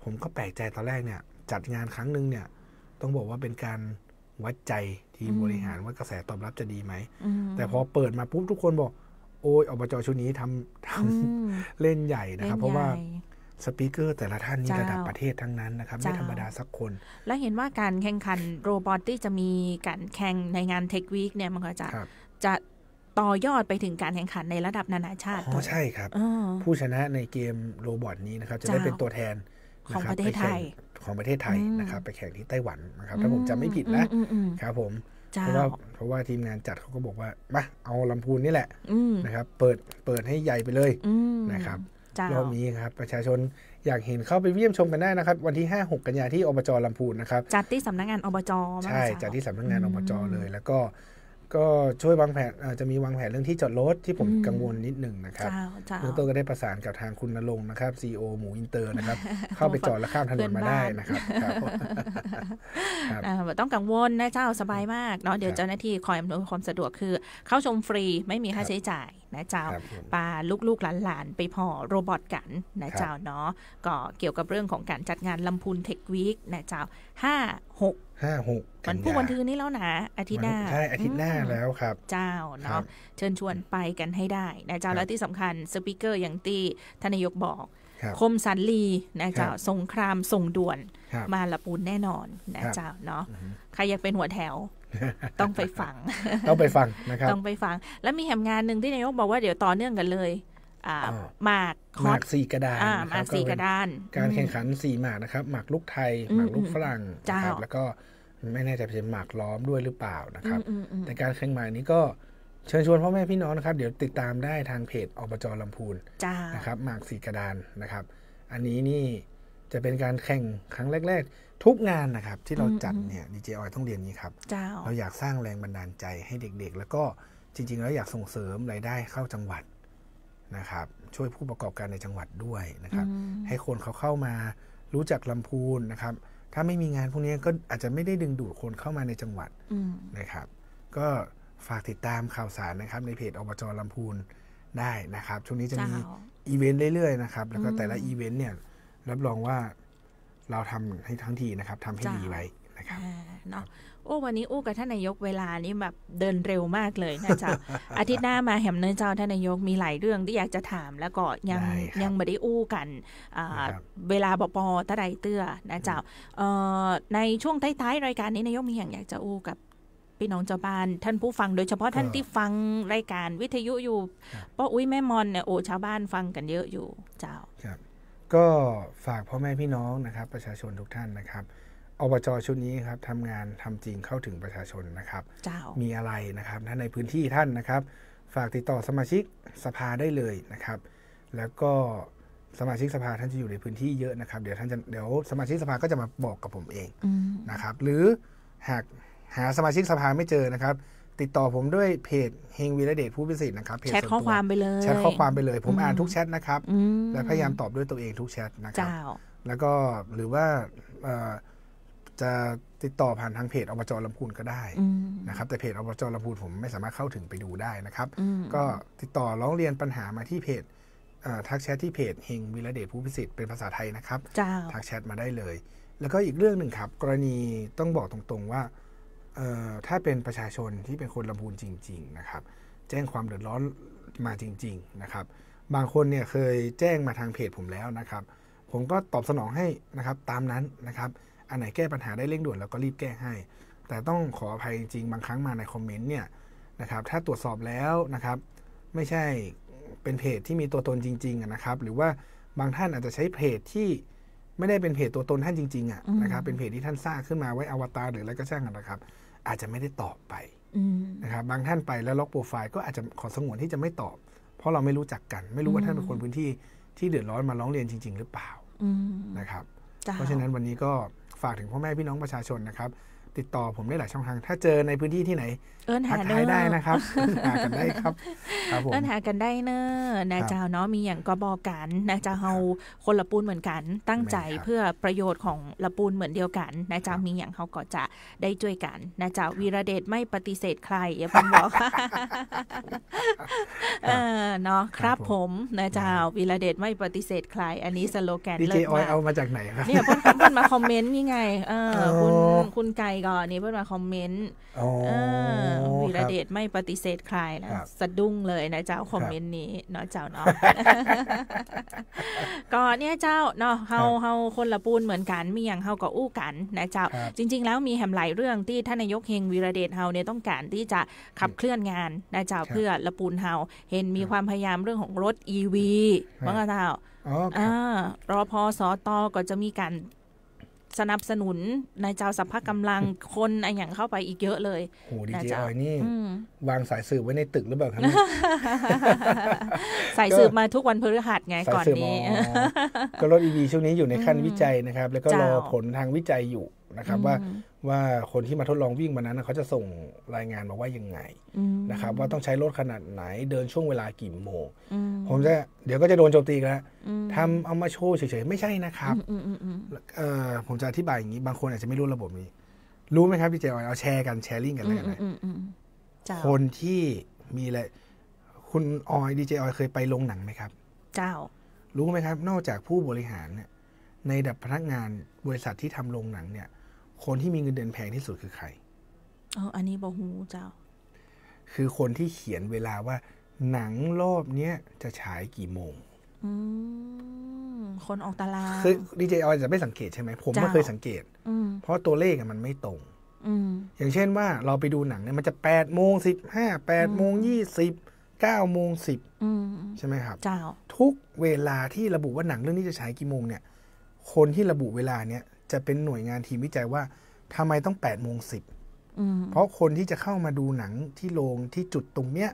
ผมก็แปลกใจตอนแรกเนี่ยจัดงานครั้งนึงเนี่ยต้องบอกว่าเป็นการวัดใจทีมบริหารว่ากระแสตอบรับจะดีไหมแต่พอเปิดมาปุ๊บทุกคนบอกโอ้ยอบจ.ชุดนี้ทำเล่นใหญ่นะครับเพราะว่าสปีกเกอร์แต่ละท่านนี่ระดับประเทศทั้งนั้นนะครับไม่ธรรมดาสักคนและเห็นว่าการแข่งขันโรบอทที่จะมีการแข่งในงานเทควีคเนี่ยมันก็จะต่อยอดไปถึงการแข่งขันในระดับนานาชาติใช่ครับผู้ชนะในเกมโรบอทนี้นะครับจะได้เป็นตัวแทนของประเทศไทยนะครับไปแข่งที่ไต้หวันนะครับถ้าผมจำไม่ผิดนะครับผมเพราะว่าทีมงานจัดเขาก็บอกว่ามาเอาลำพูนนี่แหละนะครับเปิดให้ใหญ่ไปเลยนะครับรอบนี้ครับประชาชนอยากเห็นเข้าไปเยี่ยมชมกันได้นะครับวันที่ 5-6 กันยายนที่อบจ.ลำพูนนะครับจัดที่สำนักงานอบจ.ใช่จัดที่สำนักงานอบจ.เลยแล้วก็ ก็ช่วยวางแผนจะมีวางแผนเรื่องที่จอดรถที่ผมกังวลนิดหนึ่งนะครับเบื้องต้นก็ได้ประสานกับทางคุณณรงค์นะครับ CEO หมูอินเตอร์นะครับ เข้าไปจอดและข้ามถนนมาได้นะครับต้องกังวลนะเจ้าสบายมากเนาะเดี๋ยวเจ้าหน้าที่คอยอำนวยความสะดวกคือเข้าชมฟรีไม่มีค่าใช้จ่ายนะเจ้าปาลูกๆหลานๆไปพอโรบอทกันนะเจ้าเนาะก็เกี่ยวกับเรื่องของการจัดงานลำพูนเทควีคนะเจ้า5-6วันพุธวันทืนนี้แล้วนะอาทิตย์หน้าใช่อาทิตย์หน้าแล้วครับเจ้าเนาะเชิญชวนไปกันให้ได้นะเจ้าแล้วที่สำคัญสปีกเกอร์อย่างที่ท่านนายกบอกคมสันลีนะเจ้าสงครามส่งด่วนมาละปูนแน่นอนนะเจ้าเนาะใครอยากเป็นหัวแถวต้องไปฟังนะครับต้องไปฟังแล้วมีแหมงานหนึ่งที่นายกบอกว่าเดี๋ยวต่อเนื่องกันเลยหมากสี่กระดานหมากสี่กระดานการแข่งขัน4หมากนะครับหมากลูกไทยหมากลูกฝรั่งนะครับแล้วก็ไม่แน่ใจเป็นหมากล้อมด้วยหรือเปล่านะครับแต่การแข่งหมากนี้ก็เชิญชวนพ่อแม่พี่น้องนะครับเดี๋ยวติดตามได้ทางเพจอบจ.ลำพูนนะครับหมากสี่กระดานนะครับอันนี้นี่จะเป็นการแข่งครั้งแรกๆทุกงานนะครับที่เราจัดเนี่ยดีเจออยต้องเรียนนี้ครับเราอยากสร้างแรงบันดาลใจให้เด็กๆแล้วก็จริงๆแล้วอยากส่งเสริมรายได้เข้าจังหวัดนะครับช่วยผู้ประกอบการในจังหวัดด้วยนะครับให้คนเขาเข้ามารู้จักลำพูนนะครับถ้าไม่มีงานพวกนี้ก็อาจจะไม่ได้ดึงดูดคนเข้ามาในจังหวัดนะครับก็ฝากติดตามข่าวสารนะครับในเพจอบจ.ลำพูนได้นะครับช่วงนี้จะมีอีเวนต์เรื่อยๆนะครับแล้วก็แต่ละอีเวนต์เนี่ยรับรองว่าเราทำให้ทั้งทีนะครับทำให้ดีไว้นะครับเนาะวันนี้กับท่านนายกเวลานี้แบบเดินเร็วมากเลยนะเจ้า อาทิตย์หน้ามาแหมเนยเจ้าท่านนายกมีหลายเรื่องที่อยากจะถามแล้วก็ยังไม่ได้กันเวลาบป.ตะไดเตื้อนะเจ้าในช่วงท้ายๆรายการนี้นายกมีอย่างอยากจะกับพี่น้องชาวบ้านท่านผู้ฟังโดยเฉพาะท่านที่ฟังรายการวิทยุอยู่ป้าอุ้ยแม่มอนเนี่ยชาวบ้านฟังกันเยอะอยู่เจ้าครับก็ฝากพ่อแม่พี่น้องนะครับประชาชนทุกท่านนะครับอบจ.ชุดนี้ครับทำงานทำจริงเข้าถึงประชาชนนะครับมีอะไรนะครับถ้าในพื้นที่ท่านนะครับฝากติดต่อสมาชิกสภาได้เลยนะครับแล้วก็สมาชิกสภาท่านจะอยู่ในพื้นที่เยอะนะครับเดี๋ยวสมาชิกสภาก็จะมาบอกกับผมเองนะครับหรือหากหาสมาชิกสภาไม่เจอนะครับติดต่อผมด้วยเพจเฮงวีระเดชผู้พิเศษนะครับแชทข้อความไปเลยแชทข้อความไปเลยผมอ่านทุกแชทนะครับและพยายามตอบด้วยตัวเองทุกแชทนะครับแล้วก็หรือว่าจะติดต่อผ่านทางเพจอบจ.ลำพูนก็ได้นะครับแต่เพจอบจ.ลำพูนผมไม่สามารถเข้าถึงไปดูได้นะครับก็ติดต่อร้องเรียนปัญหามาที่เพจทักแชทที่เพจเฮงวีระเดชผู้พิเศษเป็นภาษาไทยนะครับทักแชทมาได้เลยแล้วก็อีกเรื่องหนึ่งครับกรณีต้องบอกตรงๆว่าถ้าเป็นประชาชนที่เป็นคนลำพูนจริงๆนะครับแจ้งความเดือดร้อนมาจริงๆนะครับบางคนเนี่ยเคยแจ้งมาทางเพจผมแล้วนะครับผมก็ตอบสนองให้นะครับตามนั้นนะครับอันไหนแก้ปัญหาได้เร่งด่วนแล้วก็รีบแก้ให้แต่ต้องขออภัยจริงๆบางครั้งมาในคอมเมนต์เนี่ยนะครับถ้าตรวจสอบแล้วนะครับไม่ใช่เป็นเพจที่มีตัวตนจริงๆนะครับหรือว่าบางท่านอาจจะใช้เพจที่ไม่ได้เป็นเพจตัวตนท่านจริงๆนะครับเป็นเพจที่ท่านสร้างขึ้นมาไว้อวตารหรืออะไรก็ช่างนะครับอาจจะไม่ได้ตอบไปนะครับบางท่านไปแล้วล็อกโปรไฟล์ก็อาจจะขอสงวนที่จะไม่ตอบเพราะเราไม่รู้จักกันไม่รู้ว่าท่านเป็นคนพื้นที่ที่เดือดร้อนมาร้องเรียนจริงๆหรือเปล่านะครับเพราะฉะนั้นวันนี้ก็ฝากถึงพ่อแม่พี่น้องประชาชนนะครับติดต่อผมได้หลายช่องทางถ้าเจอในพื้นที่ที่ไหนทักทายได้นะครับหากันได้ครับหากันได้เนอะนะเจ้าเนาะมีอย่างก็บอกกันนะเจ้าเฮาคนละปูนเหมือนกันตั้งใจเพื่อประโยชน์ของละปูนเหมือนเดียวกันนะเจ้ามีอย่างเขาก็จะได้ช่วยกันนะเจ้าวีระเดชไม่ปฏิเสธใครอย่าเพิ่งบอกเนาะครับผมนะเจ้าวีระเดชไม่ปฏิเสธใครอันนี้สโลแกนเลิศมากเอามาจากไหนครับเนี่ยเพิ่นมาคอมเมนต์นี่ไงคุณไก่ก่อนนี่เพิ่นมาคอมเมนต์วีระเดชไม่ปฏิเสธใครนะสะดุ้งเลยนะเจ้าคอมเมนต์นี้เนาะเจ้าเนาะก็เนี่ยเจ้าเนาะเฮาคนละปูนเหมือนกันมีอย่างเฮาก็อู้กันนะเจ้าจริงๆแล้วมีแหมหลายเรื่องที่ท่านนายกเฮงวีระเดชเฮาเนี่ยต้องการที่จะขับเคลื่อนงานนะเจ้าเพื่อละปูนเฮาเห็นมีความพยายามเรื่องของรถ EV ว่างั้นเจ้ารพสตก็จะมีการสนับสนุนในเจ้าสัพพะกำลังคนอะไรอย่างเข้าไปอีกเยอะเลยโอ้ดีเจออยนี่วางสายสืบไว้ในตึกหรือเปล่าครับสายสืบมาทุกวันพฤหัสไงก่อนนี้ก็รถ EV ช่วงนี้อยู่ในขั้นวิจัยนะครับแล้วก็รอผลทางวิจัยอยู่นะครับว่า ว่าคนที่มาทดลองวิ่งวันนั้นเขาจะส่งรายงานมาว่ายังไงนะครับว่าต้องใช้รถขนาดไหนเดินช่วงเวลากี่โมงผมจะเดี๋ยวก็จะโดนโจมตีแล้วทำเอามาโชว์เฉยๆไม่ใช่นะครับผมจะอธิบายอย่างนี้บางคนอาจจะไม่รู้ระบบนี้รู้ไหมครับพี่เจออยเอาแชร์กันแชร์ลิงก์กันแล้วกันนะคนที่มีอะไรคุณออยดีเจออยเคยไปโรงหนังไหมครับเจ้ารู้ไหมครับนอกจากผู้บริหารเนี่ยในระดับพนักงานบริษัทที่ทำโรงหนังเนี่ยคนที่มีเงินเดือนแพงที่สุดคือใครอันนี้บ่ฮู้เจ้าคือคนที่เขียนเวลาว่าหนังรอบเนี้ยจะฉายกี่โมงคนออกตารางคือดีเจออยจะไม่สังเกตใช่ไหมผมไม่เคยสังเกตเพราะตัวเลขมันไม่ตรงอย่างเช่นว่าเราไปดูหนังเนี่ยมันจะ8:15 8:20 9:10ใช่ไหมครับทุกเวลาที่ระบุว่าหนังเรื่องนี้จะฉายกี่โมงเนี่ยคนที่ระบุเวลาเนี่ยจะเป็นหน่วยงานทีมวิจัยว่าทำไมต้อง8:10เพราะคนที่จะเข้ามาดูหนังที่โรงที่จุดตรงเนี้ย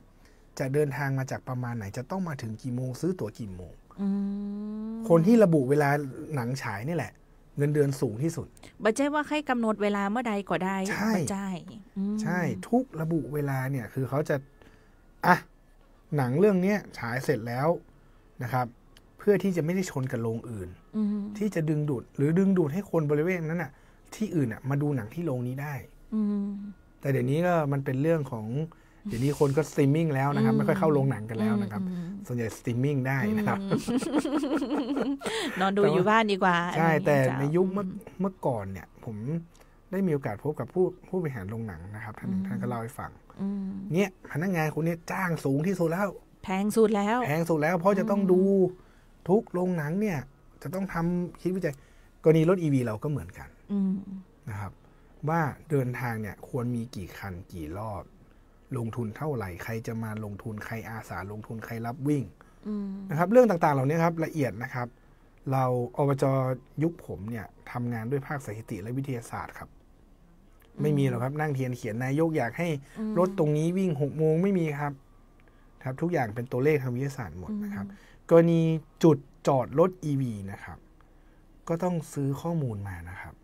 จะเดินทางมาจากประมาณไหนจะต้องมาถึงกี่โมงซื้อตั๋วกี่โมงคนที่ระบุเวลาหนังฉายนี่แหละเงินเดือนสูงที่สุดบัจเจว่าให้กำหนดเวลาเมื่อใดก็ได้ใช่ทุกระบุเวลาเนี่ยคือเขาจะหนังเรื่องนี้ฉายเสร็จแล้วนะครับเพื่อที่จะไม่ได้ชนกับโรงอื่นที่จะดึงดูดให้คนบริเวณนั้นน่ะที่อื่นมาดูหนังที่โรงนี้ได้แต่เดี๋ยวนี้ก็มันเป็นเรื่องของเดี๋ยวนี้คนก็สตรีมมิ่งแล้วนะครับไม่ค่อยเข้าโรงหนังกันแล้วนะครับส่วนใหญ่สตรีมมิ่งได้นะครับนอนดูอยู่บ้านดีกว่าใช่แต่ในยุคเมื่อก่อนเนี่ยผมได้มีโอกาสพบกับผู้บริหารโรงหนังนะครับท่านก็เล่าให้ฟังเนี่ยพนักงานคนนี้จ้างสูงที่สุดแล้วแพงสุดแล้วเพราะจะต้องดูทุกโรงหนังเนี่ยจะต้องทำคิดวิจัยกรณีรถ EV เราก็เหมือนกันนะครับว่าเดินทางเนี่ยควรมีกี่คันกี่รอบลงทุนเท่าไหร่ใครจะมาลงทุนใครอาสาลงทุนใครรับวิ่งนะครับเรื่องต่างๆเหล่านี้ครับละเอียดนะครับเราอบจ.ยุคผมเนี่ยทำงานด้วยภาคสถิติและวิทยาศาสตร์ครับไม่มีหรอกครับนั่งเขียนนายกอยากให้รถตรงนี้วิ่ง6 โมงไม่มีครับทุกอย่างเป็นตัวเลขทางวิทยาศาสตร์หมดนะครับกรณีจุดจอดรถ EV นะครับก็ต้องซื้อข้อมูลมานะครับ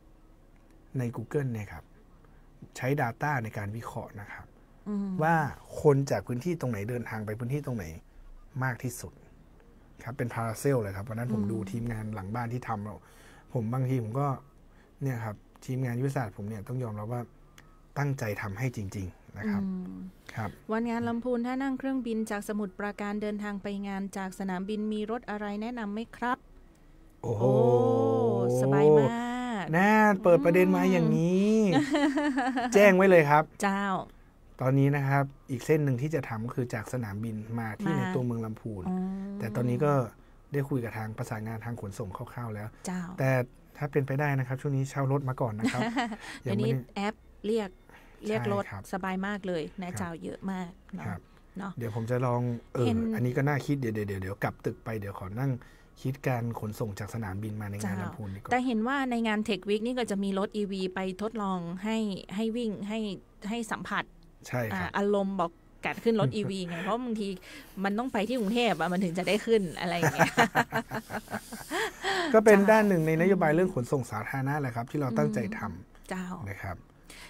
ใน Google เนี่ยครับใช้ Data ในการวิเคราะห์นะครับว่าคนจากพื้นที่ตรงไหนเดินทางไปพื้นที่ตรงไหนมากที่สุดครับเป็นพาราเซลเลยครับวันนั้นผมดูทีมงานหลังบ้านที่ทำเราผมบางทีผมก็เนี่ยครับทีมงานวิทยาศาสตร์ผมเนี่ยต้องยอมรับว่าตั้งใจทำให้จริงๆนะครับครับวันงานลำพูนถ้านั่งเครื่องบินจากสมุทรปราการเดินทางไปงานจากสนามบินมีรถอะไรแนะนำไหมครับโอ้โหสบายมากน่าเปิดประเด็นมาอย่างนี้ แจ้งไว้เลยครับเจ้าตอนนี้นะครับอีกเส้นหนึ่งที่จะทำก็คือจากสนามบินมาที่ในตัวเมืองลำพูนแต่ตอนนี้ก็ได้คุยกับทางประสานงานทางขนส่งคร่าวๆแล้วแต่ถ้าเป็นไปได้นะครับช่วงนี้เช่ารถมาก่อนนะครับเดี๋ยวนี้แอปเรียกรถสบายมากเลยนะเจ้าเยอะมากเนาะเดี๋ยวผมจะลองอันนี้ก็น่าคิดเดี๋ยวกลับตึกไปเดี๋ยวขอนั่งคิดการขนส่งจากสนามบินมาในงานลำพูนดีกว่าแต่เห็นว่าในงาน Tech Week นี่ก็จะมีรถ EV ไปทดลองให้วิ่งให้สัมผัสใช่ครับอารมณ์บอกการขึ้นรถ EV ไงเพราะบางทีมันต้องไปที่กรุงเทพมันถึงจะได้ขึ้นอะไรอย่างเงี้ยก็เป็นด้านหนึ่งในนโยบายเรื่องขนส่งสาธารณะแหละครับที่เราตั้งใจทำนะครับ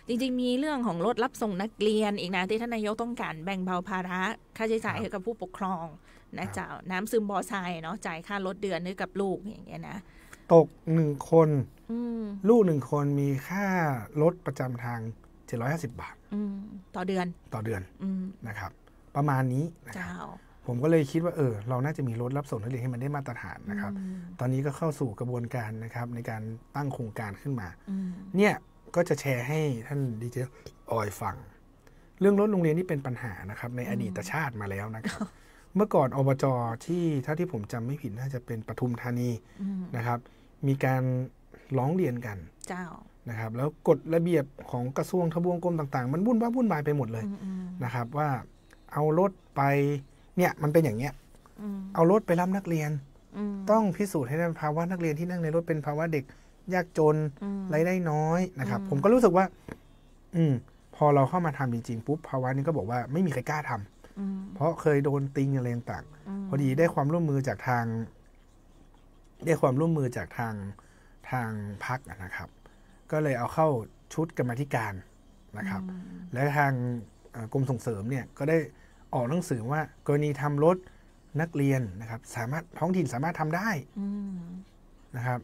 จริงๆมีเรื่องของรถรับส่งนักเรียนอีกนะที่ท่านนายกต้องการแบ่งเบาภาระค่าใช้จ่ายให้กับผู้ปกครองนะเจ้าน้ำซึมบอทรายเนาะจ่ายค่ารถเดือนให้กับลูกอย่างเงี้ยนะตก1 คนลูก1 คนมีค่ารถประจำทาง750 บาทต่อเดือนนะครับประมาณนี้นะครับผมก็เลยคิดว่าเราน่าจะมีรถรับส่งนักเรียนให้มันได้มาตรฐานนะครับตอนนี้ก็เข้าสู่กระบวนการนะครับในการตั้งโครงการขึ้นมาเนี่ยก็จะแชร์ให้ท่านดีเจออยฟังเรื่องรถโรงเรียนนี่เป็นปัญหานะครับในอดีตชาติมาแล้วนะครับเมื่อก่อนอบจ.ที่ถ้าที่ผมจำไม่ผิดน่าจะเป็นปทุมธานีนะครับมีการร้องเรียนกันนะครับแล้วกฎระเบียบของกระทรวงทบวงกรมต่างๆมันวุ่นวายไปหมดเลยนะครับว่าเอารถไปเนี่ยมันเป็นอย่างเงี้ยเอารถไปรับนักเรียนต้องพิสูจน์ให้ได้ภาวะนักเรียนที่นั่งในรถเป็นภาวะเด็กยากจนรายได้น้อยนะครับผมก็รู้สึกว่าพอเราเข้ามาทำจริงๆปุ๊บภาวะนี้ก็บอกว่าไม่มีใครกล้าทำเพราะเคยโดนติงอะไรต่างพอดีได้ความร่วมมือจากทางพรรคนะครับก็เลยเอาเข้า ชุดกรรมาธิการนะครับและทางกรมส่งเสริมเนี่ยก็ได้ออกหนังสือว่ากรณีทำรถนักเรียนนะครับสามารถท้องถิ่นสามารถทำได้นะครับ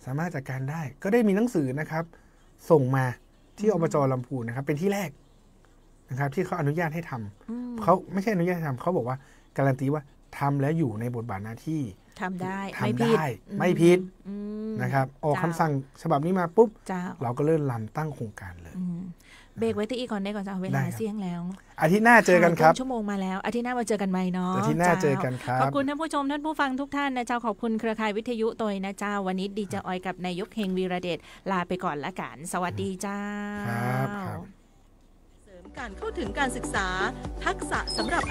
สามารถจัดการได้ก็ได้มีหนังสือนะครับส่งมาที่อบจ.ลำพูนนะครับเป็นที่แรกนะครับที่เขาอนุญาตให้ทำเขาไม่ใช่อนุญาตให้ทำเขาบอกว่าการันตีว่าทำแล้วอยู่ในบทบาทหน้าที่ทำได้ไม่ผิดนะครับออกคำสั่งฉบับนี้มาปุ๊บเราก็เริ่มตั้งโครงการเลยเบรกไว้ที่อีกก่อนได้ก่อนจ้าเวลาเสี่ยงแล้วอาทิตย์หน้าเจอกันครับชั่วโมงมาแล้วอาทิตย์หน้ามาเจอกันใหม่เนาะอาทิตย์หน้าเจอกันครับขอบคุณท่านผู้ชมท่านผู้ฟังทุกท่านนะเจ้าขอบคุณเครือข่ายวิทยุตัวนะเจ้าวันนี้ดีเจออยกับนายกเฮงวีระเดชลาไปก่อนละกันสวัสดีเจ้าครับเสริมการเข้าถึงการศึกษาทักษะสำหรับ